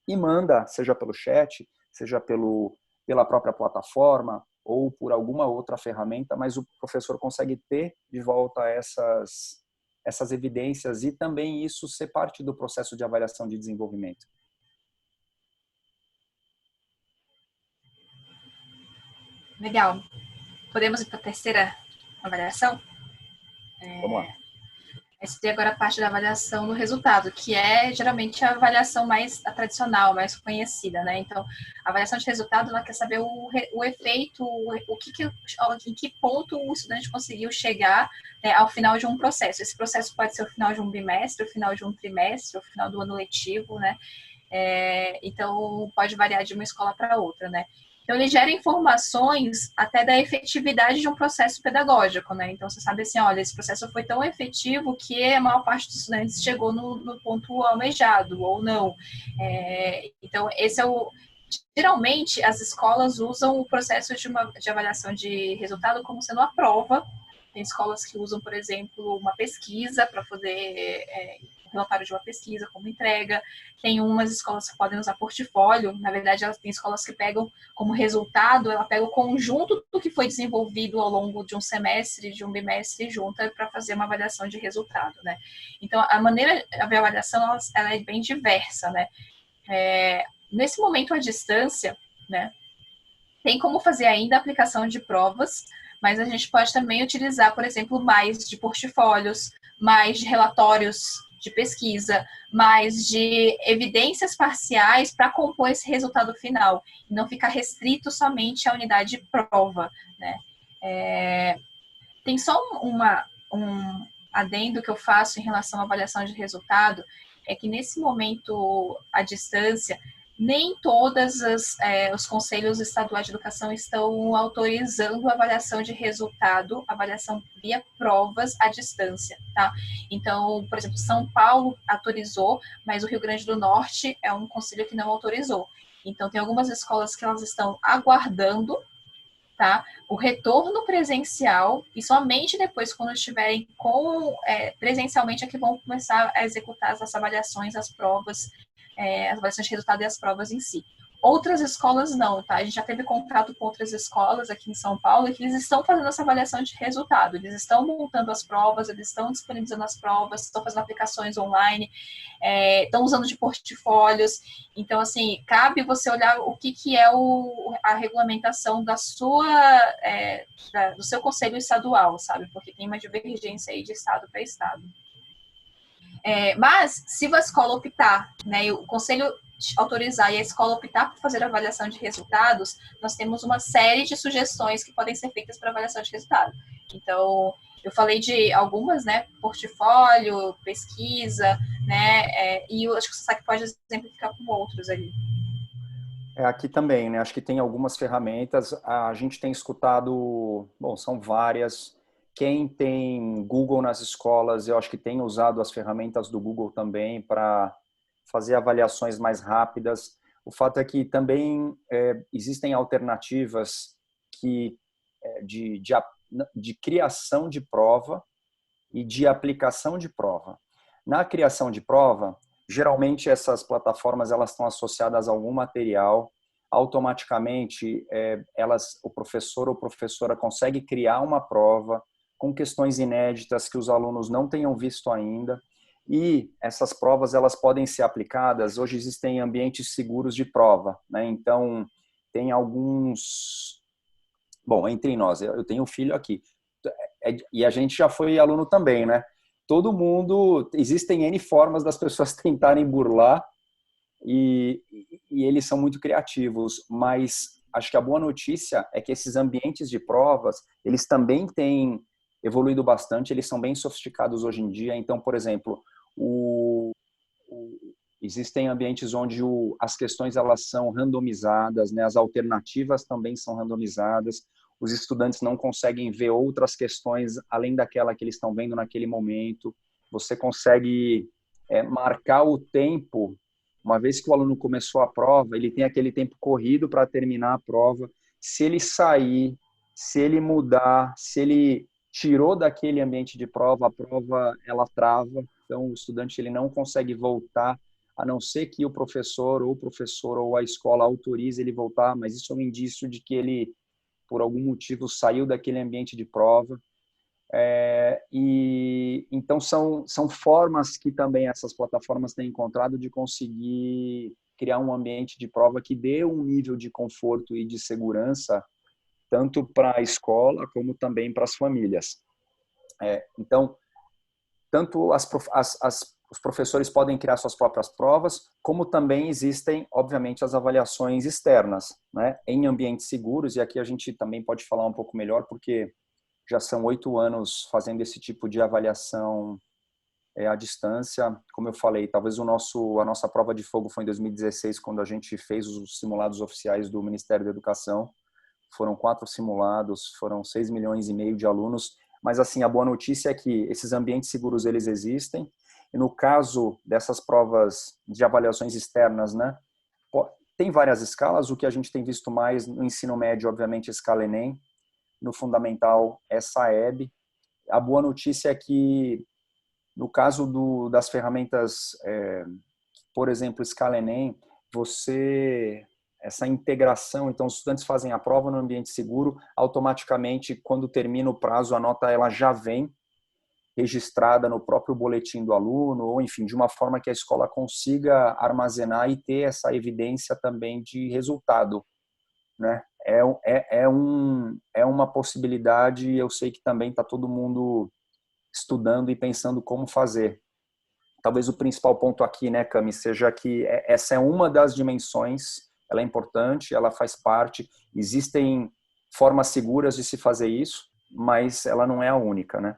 e manda, seja pelo chat, seja pela própria plataforma, ou por alguma outra ferramenta, mas o professor consegue ter de volta essas evidências e também isso ser parte do processo de avaliação de desenvolvimento. Legal. Podemos ir para a terceira avaliação? Vamos lá. Essa seria agora a parte da avaliação do resultado, que é geralmente a avaliação mais tradicional, mais conhecida, né? Então, a avaliação de resultado, ela quer saber o efeito, em que ponto o estudante conseguiu chegar, né, ao final de um processo. Esse processo pode ser o final de um bimestre, o final de um trimestre, o final do ano letivo, né? Então, pode variar de uma escola para outra, né? Então, ele gera informações até da efetividade de um processo pedagógico, né? Então, você sabe assim, olha, esse processo foi tão efetivo que a maior parte dos estudantes chegou no ponto almejado, ou não. Então, esse é o... Geralmente, as escolas usam o processo de avaliação de resultado como sendo a prova. Tem escolas que usam, por exemplo, uma pesquisa para fazer relatório de uma pesquisa como entrega. Tem umas escolas que podem usar portfólio. Na verdade, elas têm escolas que pegam como resultado, ela pega o conjunto do que foi desenvolvido ao longo de um semestre, de um bimestre, e junta para fazer uma avaliação de resultado, né? Então, a maneira de avaliação, ela é bem diversa, né? Nesse momento, à distância, né? Tem como fazer ainda a aplicação de provas, mas a gente pode também utilizar, por exemplo, mais de portfólios, mais de relatórios de pesquisa, mais de evidências parciais para compor esse resultado final, e não ficar restrito somente à unidade de prova, né? Tem só um adendo que eu faço em relação à avaliação de resultado, é que nesse momento, à distância, nem todos os conselhos estaduais de educação estão autorizando a avaliação de resultado, avaliação via provas à distância, tá? Então, por exemplo, São Paulo autorizou, mas o Rio Grande do Norte é um conselho que não autorizou. Então, tem algumas escolas que elas estão aguardando, tá? O retorno presencial, e somente depois, quando estiverem presencialmente, é que vão começar a executar as avaliações, as provas, as avaliações de resultado e as provas em si. Outras escolas não, tá? A gente já teve contato com outras escolas aqui em São Paulo que eles estão fazendo essa avaliação de resultado, eles estão montando as provas, eles estão disponibilizando as provas, estão fazendo aplicações online, estão usando de portfólios. Então, assim, cabe você olhar o que é a regulamentação do seu conselho estadual, sabe? Porque tem uma divergência aí de estado para estado. Mas, se a escola optar, né, o conselho autorizar e a escola optar por fazer a avaliação de resultados, nós temos uma série de sugestões que podem ser feitas para avaliação de resultado. Então, eu falei de algumas, né, portfólio, pesquisa, né, e eu acho que o Sasaki pode exemplificar com outros ali. Aqui também, né? Acho que tem algumas ferramentas. A gente tem escutado, bom, são várias. Quem tem Google nas escolas, eu acho que tem usado as ferramentas do Google também para fazer avaliações mais rápidas. O fato é que também existem alternativas de criação de prova e de aplicação de prova. Na criação de prova, geralmente essas plataformas elas estão associadas a algum material, automaticamente o professor ou professora consegue criar uma prova com questões inéditas que os alunos não tenham visto ainda, e essas provas elas podem ser aplicadas. Hoje existem ambientes seguros de prova, né? Então tem alguns, bom, entre nós, eu tenho um filho aqui, e a gente já foi aluno também, né? Todo mundo, existem N formas das pessoas tentarem burlar e eles são muito criativos, mas acho que a boa notícia é que esses ambientes de provas, eles também têm evoluído bastante, eles são bem sofisticados hoje em dia. Então, por exemplo, existem ambientes onde as questões elas são randomizadas, né? As alternativas também são randomizadas, os estudantes não conseguem ver outras questões além daquela que eles estão vendo naquele momento. Você consegue marcar o tempo. Uma vez que o aluno começou a prova, ele tem aquele tempo corrido para terminar a prova. Se ele sair, se ele mudar, se ele tirou daquele ambiente de prova, a prova ela trava. Então, o estudante ele não consegue voltar, a não ser que o professor ou a escola autorize ele voltar, mas isso é um indício de que ele por algum motivo saiu daquele ambiente de prova. E então são formas que também essas plataformas têm encontrado de conseguir criar um ambiente de prova que dê um nível de conforto e de segurança tanto para a escola como também para as famílias. Então, tanto os professores podem criar suas próprias provas, como também existem, obviamente, as avaliações externas, né, em ambientes seguros, e aqui a gente também pode falar um pouco melhor, porque já são 8 anos fazendo esse tipo de avaliação à distância. Como eu falei, talvez a nossa prova de fogo foi em 2016, quando a gente fez os simulados oficiais do Ministério da Educação. Foram 4 simulados, foram 6,5 milhões de alunos, mas assim, a boa notícia é que esses ambientes seguros, eles existem, e no caso dessas provas de avaliações externas, né, tem várias escalas. O que a gente tem visto mais no ensino médio, obviamente, a escala Enem, no fundamental, essa EB. A boa notícia é que, no caso das ferramentas, por exemplo, escala Enem, essa integração, então os estudantes fazem a prova no ambiente seguro, automaticamente, quando termina o prazo, a nota ela já vem registrada no próprio boletim do aluno, ou enfim, de uma forma que a escola consiga armazenar e ter essa evidência também de resultado, né? É uma possibilidade, eu sei que também está todo mundo estudando e pensando como fazer. Talvez o principal ponto aqui, né, Cami, seja que essa é uma das dimensões, ela é importante, ela faz parte, existem formas seguras de se fazer isso, mas ela não é a única, né?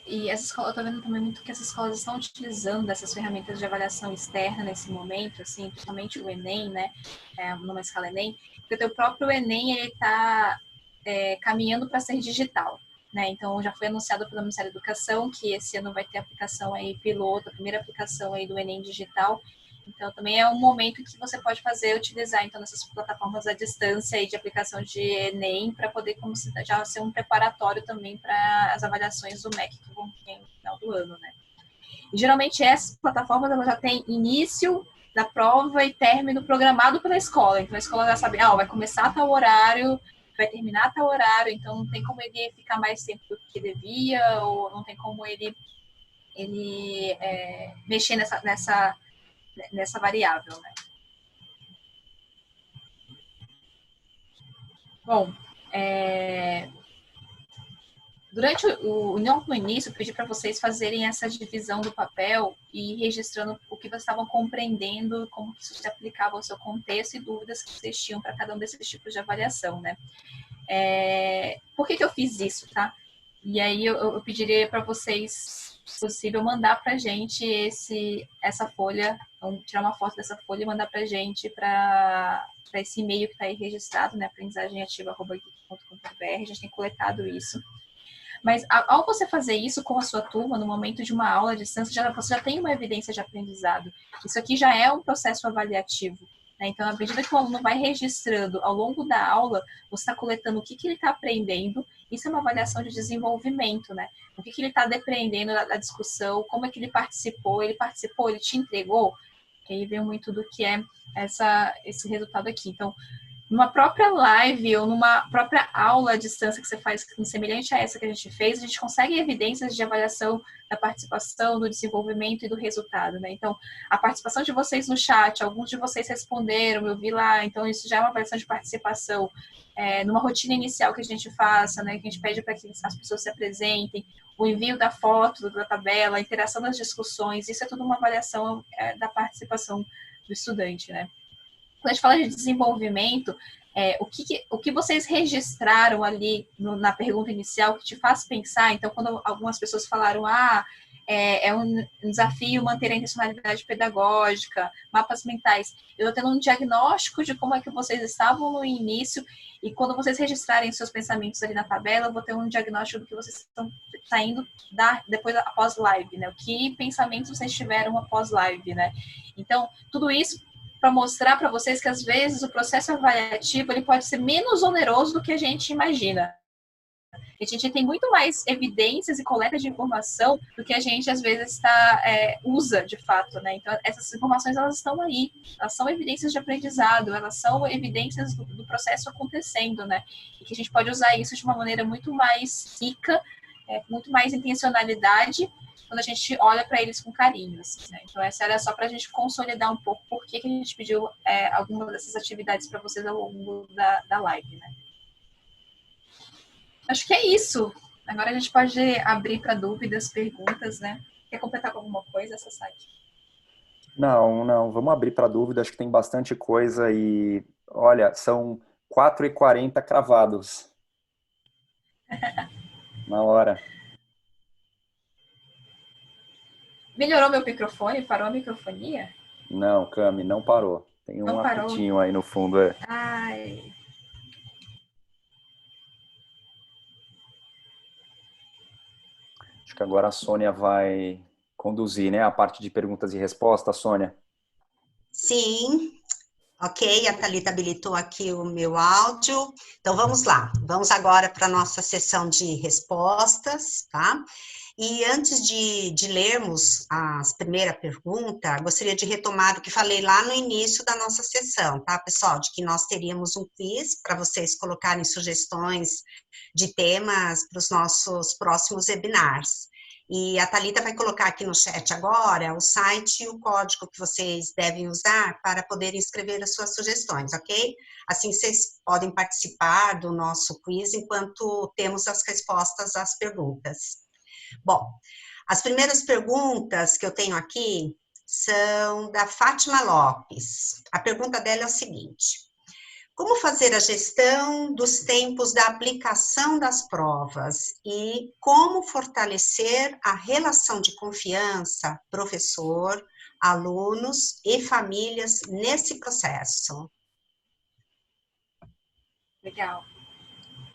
E essa escola, eu estou vendo também muito que essas escolas estão utilizando essas ferramentas de avaliação externa nesse momento, assim, principalmente o Enem, né, numa escala Enem, porque o próprio Enem, ele está caminhando para ser digital, né, então já foi anunciado pelo Ministério da Educação que esse ano vai ter aplicação aí piloto, a primeira aplicação aí do Enem digital. Então, também é um momento que você pode utilizar, então, essas plataformas à distância aí de aplicação de Enem, para poder já ser um preparatório também para as avaliações do MEC que vão ter no final do ano, né? E, geralmente, essas plataformas elas já têm início da prova e término programado pela escola. Então, a escola já sabe, vai começar a tal horário, vai terminar a tal horário, então não tem como ele ficar mais tempo do que devia, ou não tem como ele mexer nessa variável, né? Bom, durante no início, eu pedi para vocês fazerem essa divisão do papel e registrando o que vocês estavam compreendendo, como que isso se aplicava ao seu contexto e dúvidas que vocês tinham para cada um desses tipos de avaliação, né? Por que eu fiz isso, tá? E aí eu pediria para vocês, se possível, mandar para a gente essa folha, tirar uma foto dessa folha e mandar para a gente para esse e-mail que está aí registrado, né, aprendizagemativa@geek.com.br. A gente tem coletado isso. Mas ao você fazer isso com a sua turma, no momento de uma aula à distância, você já tem uma evidência de aprendizado. Isso aqui já é um processo avaliativo. Então, à medida que o aluno vai registrando ao longo da aula, você está coletando o que ele está aprendendo. Isso é uma avaliação de desenvolvimento, né? O que ele está depreendendo da discussão, como é que ele participou, ele te entregou. E aí vem muito do que é esse resultado aqui. Então, numa própria live ou numa própria aula à distância que você faz, semelhante a essa que a gente fez, a gente consegue evidências de avaliação da participação, do desenvolvimento e do resultado, né? Então, a participação de vocês no chat, alguns de vocês responderam, eu vi lá, então isso já é uma avaliação de participação. Numa rotina inicial que a gente faça, né, que a gente pede para que as pessoas se apresentem, o envio da foto, da tabela, a interação das discussões, isso é tudo uma avaliação da participação do estudante, né? Quando a gente fala de desenvolvimento, o que vocês registraram ali na pergunta inicial que te faz pensar? Então, quando algumas pessoas falaram, é um desafio manter a intencionalidade pedagógica, mapas mentais. Eu estou tendo um diagnóstico de como é que vocês estavam no início, e quando vocês registrarem seus pensamentos ali na tabela, eu vou ter um diagnóstico do que vocês estão saindo depois, após live, né? O que pensamentos vocês tiveram após live, né? Então, tudo isso para mostrar para vocês que, às vezes, o processo avaliativo ele pode ser menos oneroso do que a gente imagina. A gente tem muito mais evidências e coleta de informação do que a gente, às vezes, usa, de fato, né? Então, essas informações, elas estão aí. Elas são evidências de aprendizado, elas são evidências do processo acontecendo, né? E que a gente pode usar isso de uma maneira muito mais rica, muito mais intencionalidade, quando a gente olha para eles com carinho. Assim, né? Então, essa era só para a gente consolidar um pouco por que a gente pediu algumas dessas atividades para vocês ao longo da live, né? Acho que é isso. Agora a gente pode abrir para dúvidas, perguntas, né? Quer completar com alguma coisa, Sasaki? Não, vamos abrir para dúvida, acho que tem bastante coisa e, olha, são 4h40 cravados. Na hora. Melhorou meu microfone? Parou a microfonia? Não, Cami, não parou. Tem um Não parou? apitinho aí no fundo. Ai. Acho que agora a Sônia vai conduzir, né, a parte de perguntas e respostas, Sônia. Sim, ok, a Thalita habilitou aqui o meu áudio. Então, vamos lá. Vamos agora para a nossa sessão de respostas, tá? E antes de lermos a primeira pergunta, gostaria de retomar o que falei lá no início da nossa sessão, tá, pessoal? De que nós teríamos um quiz para vocês colocarem sugestões de temas para os nossos próximos webinars. E a Thalita vai colocar aqui no chat agora o site e o código que vocês devem usar para poderem escrever as suas sugestões, ok? Assim vocês podem participar do nosso quiz enquanto temos as respostas às perguntas. Bom, as primeiras perguntas que eu tenho aqui são da Fátima Lopes. A pergunta dela é o seguinte: como fazer a gestão dos tempos da aplicação das provas e como fortalecer a relação de confiança professor, alunos e famílias nesse processo? Legal.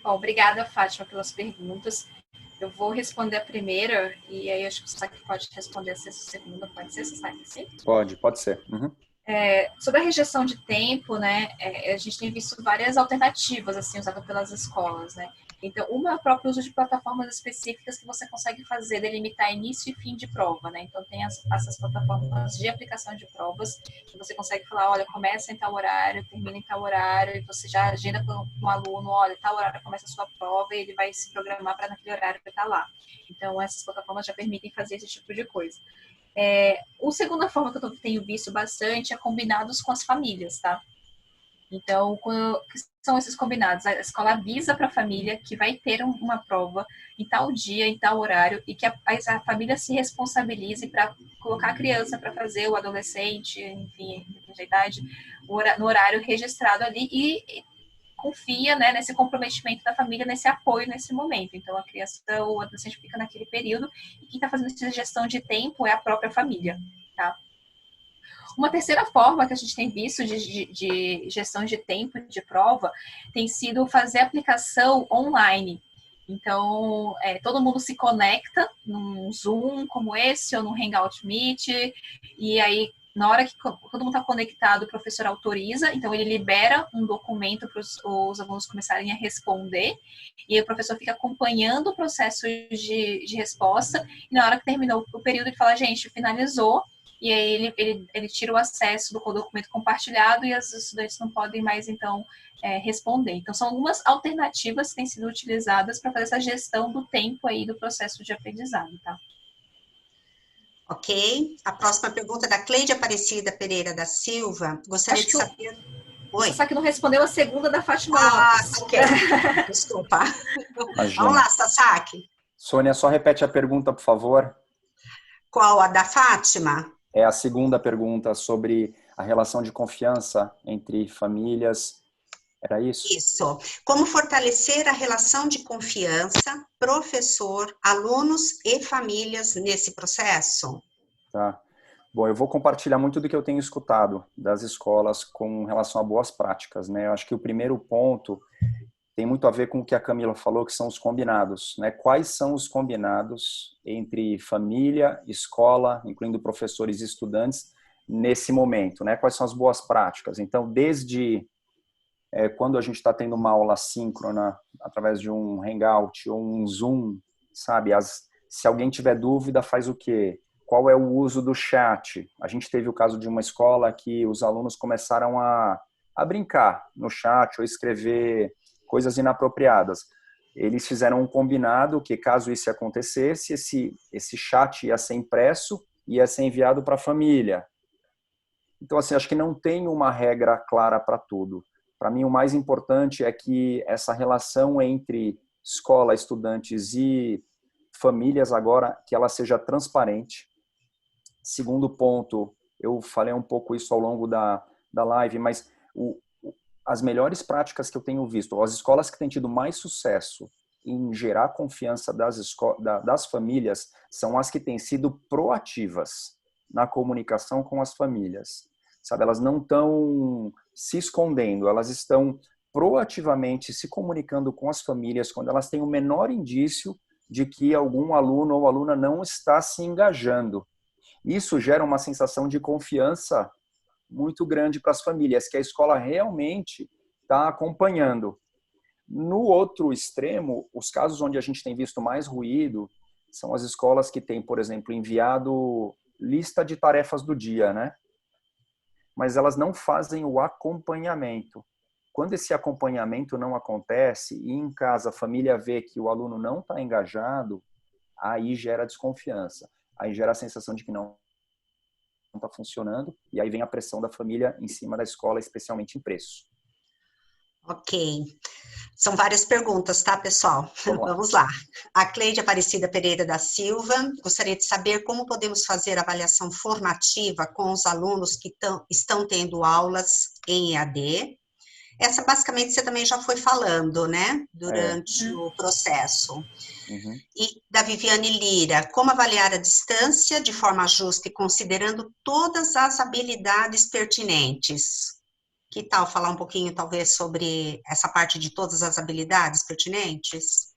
Bom, obrigada, Fátima, pelas perguntas. Eu vou responder a primeira, e aí acho que o Sasaki pode responder essa segunda. Pode ser, Sasaki? Sim? Pode ser. Uhum. Sobre a rejeição de tempo, né, a gente tem visto várias alternativas, assim, usadas pelas escolas, né. Então, uma é o próprio uso de plataformas específicas que você consegue fazer, delimitar início e fim de prova, né. Então, tem essas plataformas de aplicação de provas, que você consegue falar, olha, começa em tal horário, termina em tal horário, e você já agenda com o aluno, olha, tal horário começa a sua prova, e ele vai se programar para naquele horário estar lá. Então, essas plataformas já permitem fazer esse tipo de coisa. A segunda forma que eu tenho visto bastante é combinados com as famílias, tá? Então, o que são esses combinados? A escola avisa para a família que vai ter uma prova em tal dia, em tal horário, e que a família se responsabilize para colocar a criança para fazer, o adolescente, enfim, de idade, no horário registrado ali e confia, né, nesse comprometimento da família, nesse apoio nesse momento. Então, a criança, o adolescente fica naquele período e quem está fazendo essa gestão de tempo é a própria família, tá? Uma terceira forma que a gente tem visto de gestão de tempo de prova tem sido fazer aplicação online. Então, todo mundo se conecta num Zoom como esse ou num Hangout Meet, e aí na hora que todo mundo está conectado, o professor autoriza, então ele libera um documento para os alunos começarem a responder, e aí o professor fica acompanhando o processo de resposta, e na hora que terminou o período, ele fala, gente, finalizou, e aí ele tira o acesso do documento compartilhado e os estudantes não podem mais, então, responder. Então, são algumas alternativas que têm sido utilizadas para fazer essa gestão do tempo aí do processo de aprendizado, tá? Ok. A próxima pergunta é da Cleide Aparecida Pereira da Silva. Gostaria de saber... Oi. Só que não respondeu a segunda da Fátima Lopes. Ok. Desculpa. Imagina. Vamos lá, Sasaki. Sônia, só repete a pergunta, por favor. Qual? A da Fátima? É a segunda pergunta sobre a relação de confiança entre famílias. Era isso? Isso. Como fortalecer a relação de confiança, professor, alunos e famílias nesse processo? Tá. Bom, eu vou compartilhar muito do que eu tenho escutado das escolas com relação a boas práticas, né? Eu acho que o primeiro ponto tem muito a ver com o que a Camila falou, que são os combinados, né? Quais são os combinados entre família, escola, incluindo professores e estudantes, nesse momento, né? Quais são as boas práticas? Então, desde quando a gente está tendo uma aula síncrona através de um Hangout ou um Zoom, sabe? Se alguém tiver dúvida, faz o quê? Qual é o uso do chat? A gente teve o caso de uma escola que os alunos começaram a brincar no chat ou escrever coisas inapropriadas. Eles fizeram um combinado que, caso isso acontecesse, esse chat ia ser impresso e ia ser enviado para a família. Então, assim, acho que não tem uma regra clara para tudo. Para mim, o mais importante é que essa relação entre escola, estudantes e famílias agora, que ela seja transparente. Segundo ponto, eu falei um pouco isso ao longo da live, mas as melhores práticas que eu tenho visto, as escolas que têm tido mais sucesso em gerar confiança das famílias são as que têm sido proativas na comunicação com as famílias. Sabe, elas não estão se escondendo, elas estão proativamente se comunicando com as famílias quando elas têm o menor indício de que algum aluno ou aluna não está se engajando. Isso gera uma sensação de confiança muito grande para as famílias, que a escola realmente está acompanhando. No outro extremo, os casos onde a gente tem visto mais ruído são as escolas que têm, por exemplo, enviado lista de tarefas do dia, né? Mas elas não fazem o acompanhamento. Quando esse acompanhamento não acontece e em casa a família vê que o aluno não está engajado, aí gera desconfiança. Aí gera a sensação de que não está funcionando e aí vem a pressão da família em cima da escola, especialmente em preço. Ok. São várias perguntas, tá, pessoal? Vamos lá. A Cleide Aparecida Pereira da Silva gostaria de saber como podemos fazer avaliação formativa com os alunos que estão tendo aulas em EAD. Essa, basicamente, você também já foi falando, né? Durante o processo. Uhum. E da Viviane Lira, como avaliar a distância de forma justa e considerando todas as habilidades pertinentes? Que tal falar um pouquinho, talvez, sobre essa parte de todas as habilidades pertinentes?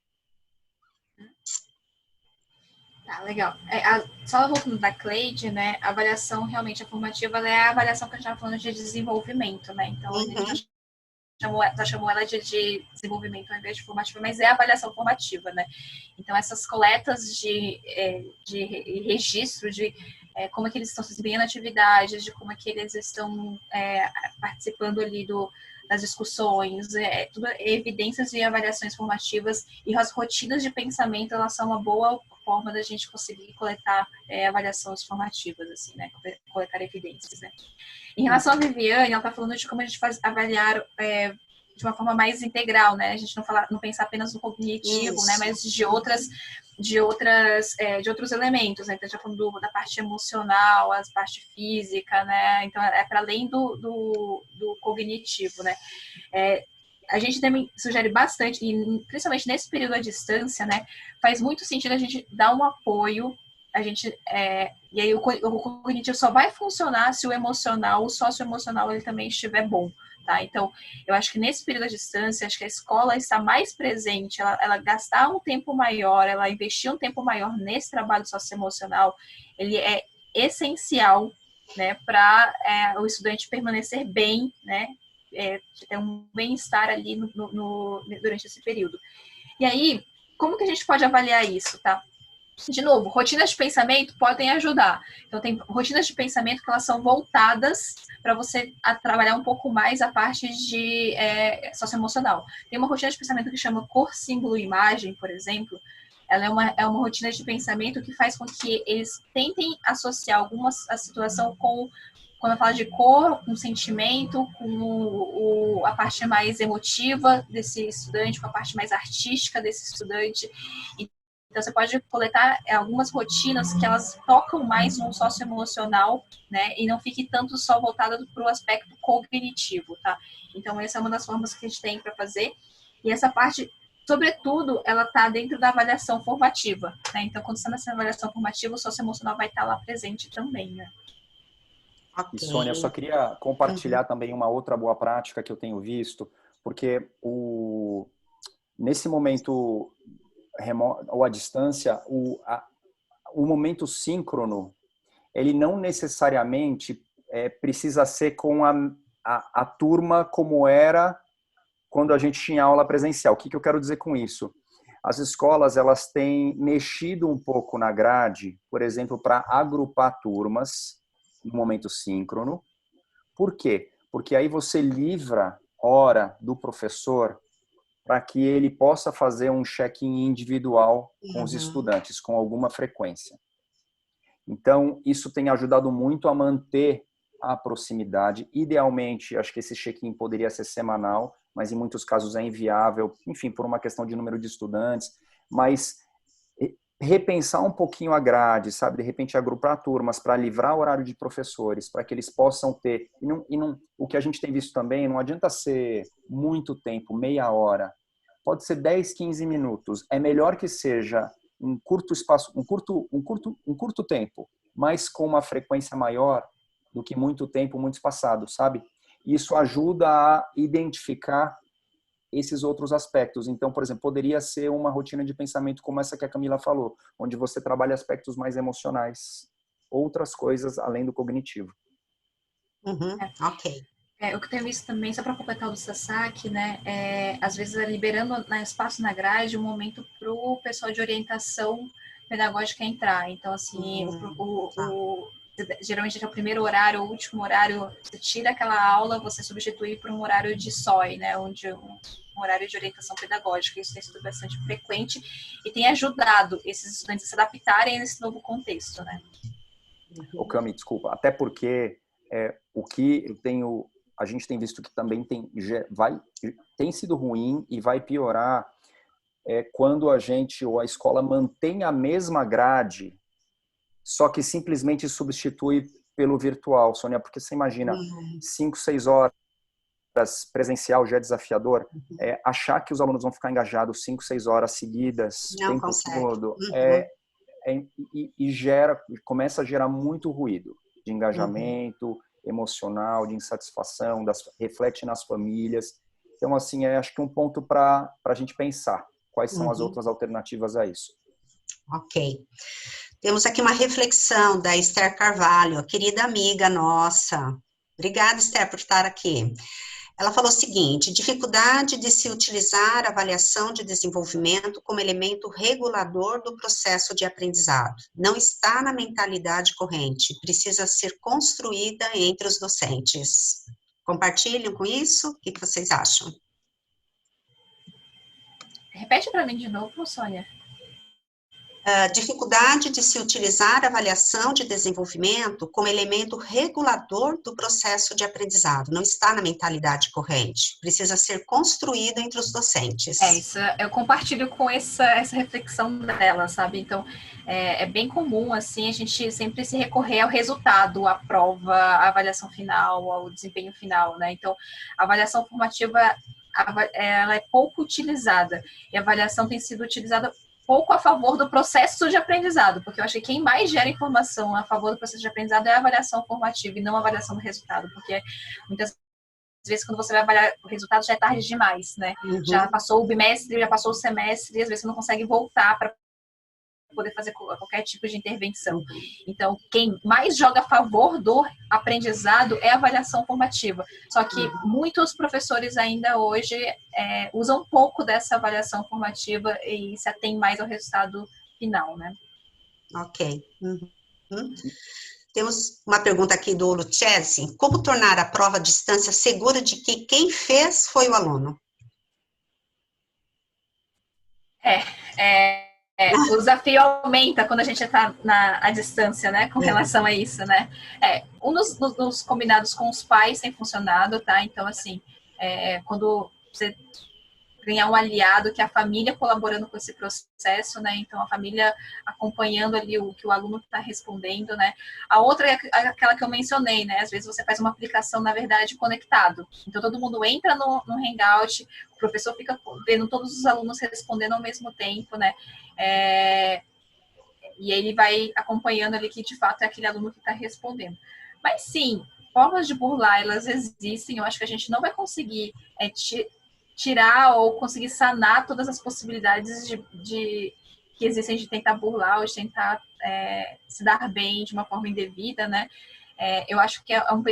Tá, legal. Só voltando da Cleide, né, a avaliação realmente formativa, ela é a avaliação que a gente está falando de desenvolvimento, né? Então, a gente já chamou ela de desenvolvimento ao invés de formativa, mas é a avaliação formativa, né? Então, essas coletas de registro de como é que eles estão se desempenhando atividades, de como é que eles estão participando ali das discussões, tudo evidências e avaliações formativas, e as rotinas de pensamento, elas são uma boa forma da gente conseguir coletar avaliações formativas, assim, né? Coletar evidências, né? Em relação à Viviane, ela está falando de como a gente faz avaliar de uma forma mais integral, né? A gente não pensar apenas no cognitivo, né? Mas de outros elementos, né? Então, já falando da parte emocional, a parte física, né? Então, é para além do cognitivo, né? A gente também sugere bastante, e principalmente nesse período à distância, né? Faz muito sentido a gente dar um apoio. E aí o cognitivo só vai funcionar se o emocional, o socioemocional, ele também estiver bom, tá? Então, eu acho que nesse período à distância, acho que a escola está mais presente, ela gastar um tempo maior, ela investir um tempo maior nesse trabalho socioemocional, ele é essencial, né, para o estudante permanecer bem, né, ter um bem-estar ali durante esse período. E aí, como que a gente pode avaliar isso, tá? De novo, rotinas de pensamento podem ajudar. Então, tem rotinas de pensamento que elas são voltadas para você trabalhar um pouco mais a parte de socioemocional. Tem uma rotina de pensamento que chama cor, símbolo e imagem, por exemplo. Ela é uma rotina de pensamento que faz com que eles tentem associar a situação com, quando eu falo de cor, com sentimento, com a parte mais emotiva desse estudante, com a parte mais artística desse estudante. Então, você pode coletar algumas rotinas que elas tocam mais no socioemocional, né? E não fique tanto só voltada para o aspecto cognitivo, tá? Então, essa é uma das formas que a gente tem para fazer. E essa parte, sobretudo, ela está dentro da avaliação formativa, né? Então, quando você está nessa avaliação formativa, o socioemocional vai estar lá presente também, né? E, Sônia, eu só queria compartilhar também uma outra boa prática que eu tenho visto, porque nesse momento ou à distância, o momento síncrono, ele não necessariamente precisa ser com a turma como era quando a gente tinha aula presencial. O que eu quero dizer com isso? As escolas, elas têm mexido um pouco na grade, por exemplo, para agrupar turmas no momento síncrono. Por quê? Porque aí você livra hora do professor para que ele possa fazer um check-in individual com os estudantes, com alguma frequência. Então, isso tem ajudado muito a manter a proximidade. Idealmente, acho que esse check-in poderia ser semanal, mas em muitos casos é inviável, enfim, por uma questão de número de estudantes. Mas repensar um pouquinho a grade, sabe? De repente, agrupar turmas para livrar o horário de professores, para que eles possam ter... o que a gente tem visto também, não adianta ser muito tempo, meia hora. Pode ser 10, 15 minutos. É melhor que seja um curto espaço, um curto tempo, mas com uma frequência maior do que muito tempo, muito espaçado, sabe? Isso ajuda a identificar esses outros aspectos. Então, por exemplo, poderia ser uma rotina de pensamento como essa que a Camila falou, onde você trabalha aspectos mais emocionais, outras coisas além do cognitivo. Ok. O que eu tenho visto também, só para completar o do Sasaki, né, às vezes liberando espaço na grade um momento para o pessoal de orientação pedagógica entrar. Então, assim, geralmente é o primeiro horário, o último horário, você tira aquela aula, você substitui por um horário de SOI, né, onde um horário de orientação pedagógica. Isso tem sido bastante frequente e tem ajudado esses estudantes a se adaptarem a esse novo contexto, né. Ô, Cami, desculpa, até porque o que a gente tem visto que também tem sido ruim e vai piorar quando a gente ou a escola mantém a mesma grade, só que simplesmente substitui pelo virtual, Sônia, porque você imagina 5, 6 horas presencial já é desafiador, achar que os alunos vão ficar engajados 5, 6 horas seguidas, o tempo todo, começa a gerar muito ruído de engajamento emocional, de insatisfação, reflete nas famílias. Então, assim, acho que um ponto para a gente pensar quais são as outras alternativas a isso. Ok. Temos aqui uma reflexão da Esther Carvalho, querida amiga nossa. Obrigada, Esther, por estar aqui. Ela falou o seguinte: dificuldade de se utilizar a avaliação de desenvolvimento como elemento regulador do processo de aprendizado. Não está na mentalidade corrente, precisa ser construída entre os docentes. Compartilham com isso? O que vocês acham? Repete para mim de novo, Sônia. Dificuldade de se utilizar a avaliação de desenvolvimento como elemento regulador do processo de aprendizado. Não está na mentalidade corrente. Precisa ser construído entre os docentes. Isso, eu compartilho com essa reflexão dela, sabe? Então, é bem comum, assim, a gente sempre se recorrer ao resultado, à prova, à avaliação final, ao desempenho final, né? Então, a avaliação formativa, ela é pouco utilizada. E a avaliação tem sido utilizada pouco a favor do processo de aprendizado, porque eu acho que quem mais gera informação a favor do processo de aprendizado é a avaliação formativa e não a avaliação do resultado, porque muitas vezes quando você vai avaliar o resultado já é tarde demais, né? Já passou o bimestre, já passou o semestre, e às vezes você não consegue voltar para poder fazer qualquer tipo de intervenção. Então, quem mais joga a favor do aprendizado é a avaliação formativa. Só que muitos professores ainda hoje usam um pouco dessa avaliação formativa e se atém mais ao resultado final, né? Ok. Temos uma pergunta aqui do Lucchesi. Como tornar a prova à distância segura de que quem fez foi o aluno? O desafio aumenta quando a gente está à distância, né, com relação a isso, né. Um dos combinados com os pais tem funcionado, tá? Então, assim, quando você ganhar um aliado, que é a família colaborando com esse processo, né? Então, a família acompanhando ali o que o aluno está respondendo, né? A outra é aquela que eu mencionei, né? Às vezes você faz uma aplicação, na verdade, conectado. Então, todo mundo entra no Hangout, o professor fica vendo todos os alunos respondendo ao mesmo tempo, né? E ele vai acompanhando ali que, de fato, é aquele aluno que está respondendo. Mas, sim, formas de burlar, elas existem. Eu acho que a gente não vai conseguir tirar ou conseguir sanar todas as possibilidades que existem de tentar burlar ou de tentar se dar bem de uma forma indevida, né? Eu acho que é um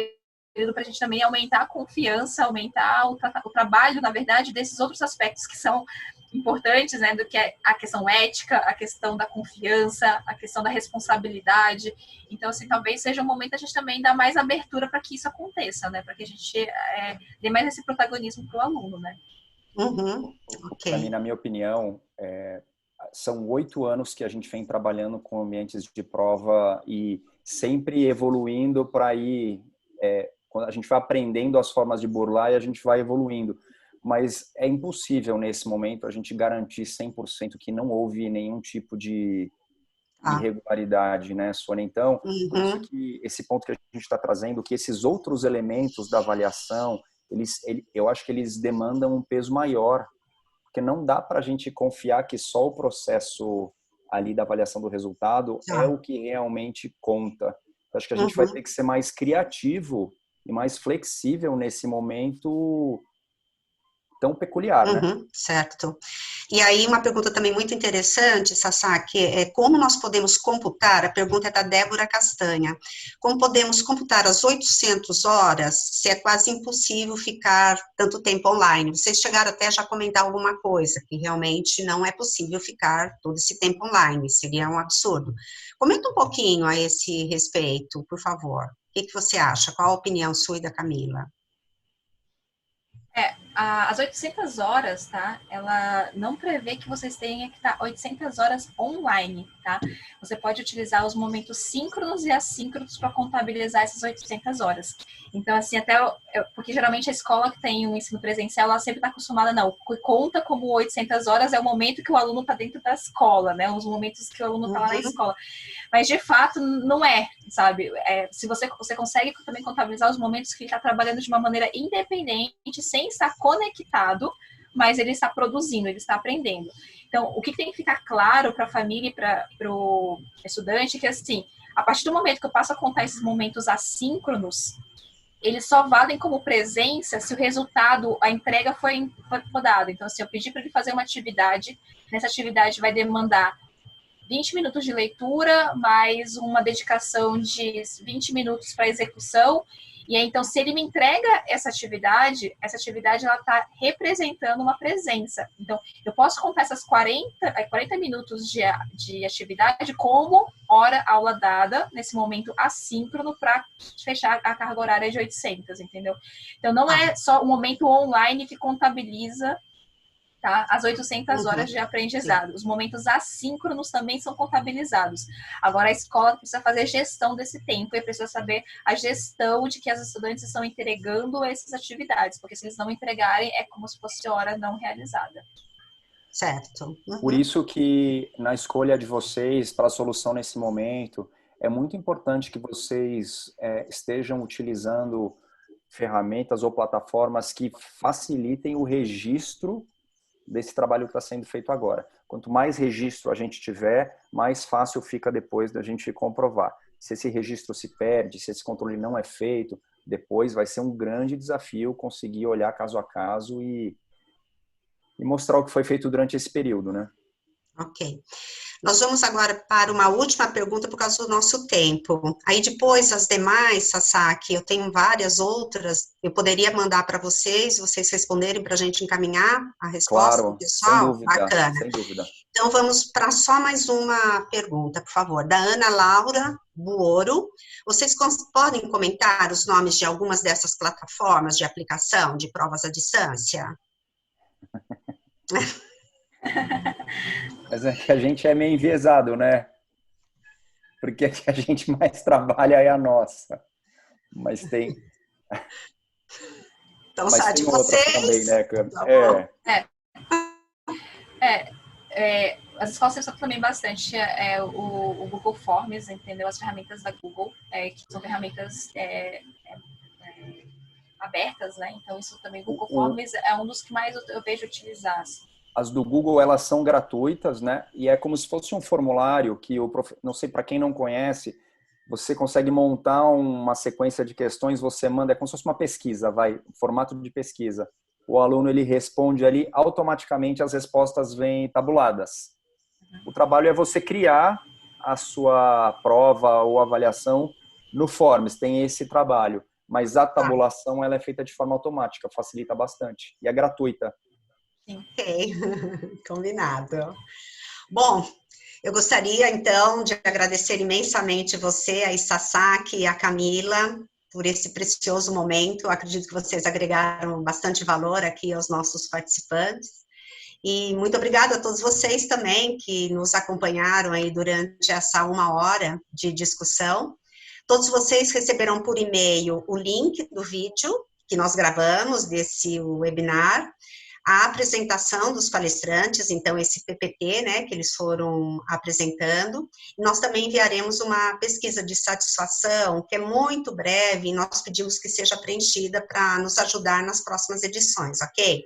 para a gente também aumentar a confiança, aumentar o trabalho, na verdade, desses outros aspectos que são importantes, né, do que é a questão ética, a questão da confiança, a questão da responsabilidade. Então, assim, talvez seja um momento a gente também dar mais abertura para que isso aconteça, né, para que a gente dê mais esse protagonismo para o aluno, né. Uhum. Para mim, Ok. na minha opinião, são 8 anos que a gente vem trabalhando com ambientes de prova e sempre evoluindo para ir, quando a gente vai aprendendo as formas de burlar e a gente vai evoluindo. Mas é impossível, nesse momento, a gente garantir 100% que não houve nenhum tipo de Tá. irregularidade, né, Sônia? Então, por isso Uhum. que esse ponto que a gente está trazendo, que esses outros elementos da avaliação, eu acho que eles demandam um peso maior, porque não dá para a gente confiar que só o processo ali da avaliação do resultado é Tá. o que realmente conta. Eu acho que a gente vai Uhum. ter que ser mais criativo e mais flexível nesse momento tão peculiar, né? Uhum, certo. E aí, uma pergunta também muito interessante, Sasaki, é como nós podemos computar, a pergunta é da Débora Castanha, como podemos computar as 800 horas, se é quase impossível ficar tanto tempo online? Vocês chegaram até já a comentar alguma coisa, que realmente não é possível ficar todo esse tempo online, seria um absurdo. Comenta um pouquinho a esse respeito, por favor. O que você acha? Qual a opinião sua e da Camila? As 800 horas, tá? Ela não prevê que vocês tenham que estar 800 horas online, tá? Você pode utilizar os momentos síncronos e assíncronos para contabilizar essas 800 horas. Então, assim, porque geralmente a escola que tem o ensino presencial, ela sempre está acostumada, não, conta como 800 horas é o momento que o aluno está dentro da escola, né? Os momentos que o aluno está lá na Uhum, escola. Mas, de fato, não é, sabe? Se você consegue também contabilizar os momentos que ele está trabalhando de uma maneira independente, sem estar conectado, mas ele está produzindo, ele está aprendendo. Então, o que tem que ficar claro para a família e para o estudante é que, assim, a partir do momento que eu passo a contar esses momentos assíncronos, eles só valem como presença se o resultado, a entrega foi dada. Então, assim, eu pedi para ele fazer uma atividade, nessa atividade vai demandar 20 minutos de leitura, mais uma dedicação de 20 minutos para execução. E aí, então, se ele me entrega essa atividade ela está representando uma presença. Então, eu posso contar essas 40 minutos de atividade como aula dada, nesse momento assíncrono, para fechar a carga horária de 800, entendeu? Então, não tá. é só o momento online que contabiliza, tá? As 800 horas Uhum, de sim. aprendizado. Os momentos assíncronos também são contabilizados. Agora, a escola precisa fazer gestão desse tempo e precisa saber a gestão de que as estudantes estão entregando essas atividades, porque se eles não entregarem, é como se fosse hora não realizada. Certo. Por Uhum. isso que na escolha de vocês para a solução nesse momento, é muito importante que vocês estejam utilizando ferramentas ou plataformas que facilitem o registro desse trabalho que está sendo feito agora. Quanto mais registro a gente tiver, mais fácil fica depois da gente comprovar. Se esse registro se perde, se esse controle não é feito, depois vai ser um grande desafio conseguir olhar caso a caso e mostrar o que foi feito durante esse período, né? Ok. Nós vamos agora para uma última pergunta por causa do nosso tempo. Aí depois, as demais, Sasaki, eu tenho várias outras, eu poderia mandar para vocês responderem para a gente encaminhar a resposta do Claro, sem pessoal? dúvida, Bacana. sem dúvida. Então, vamos para só mais uma pergunta, por favor, da Ana Laura Buoro. Vocês podem comentar os nomes de algumas dessas plataformas de aplicação de provas à distância? Mas é que a gente é meio enviesado, né? Porque a que a gente mais trabalha é a nossa. Mas Então, mas sai tem de outras também, vocês, né, Cam? tá bom? As escolas usam também bastante o Google Forms, entendeu? As ferramentas da Google, que são ferramentas abertas, né? Então, isso também, Google Forms é um dos que mais eu vejo utilizar. As do Google, elas são gratuitas, né? E é como se fosse um formulário que não sei, para quem não conhece, você consegue montar uma sequência de questões, você manda, é como se fosse uma pesquisa, formato de pesquisa. O aluno, ele responde ali, automaticamente as respostas vêm tabuladas. O trabalho é você criar a sua prova ou avaliação no Forms, tem esse trabalho. mas a tabulação ela é feita de forma automática, facilita bastante. E é gratuita. Ok, combinado. Bom, eu gostaria, então, de agradecer imensamente você, a Sasaki e a Camila, por esse precioso momento. Eu acredito que vocês agregaram bastante valor aqui aos nossos participantes. E muito obrigada a todos vocês também que nos acompanharam aí durante essa 1 hora de discussão. Todos vocês receberão por e-mail o link do vídeo que nós gravamos desse webinar, a apresentação dos palestrantes, então esse PPT, né, que eles foram apresentando. Nós também enviaremos uma pesquisa de satisfação, que é muito breve, e nós pedimos que seja preenchida para nos ajudar nas próximas edições, ok?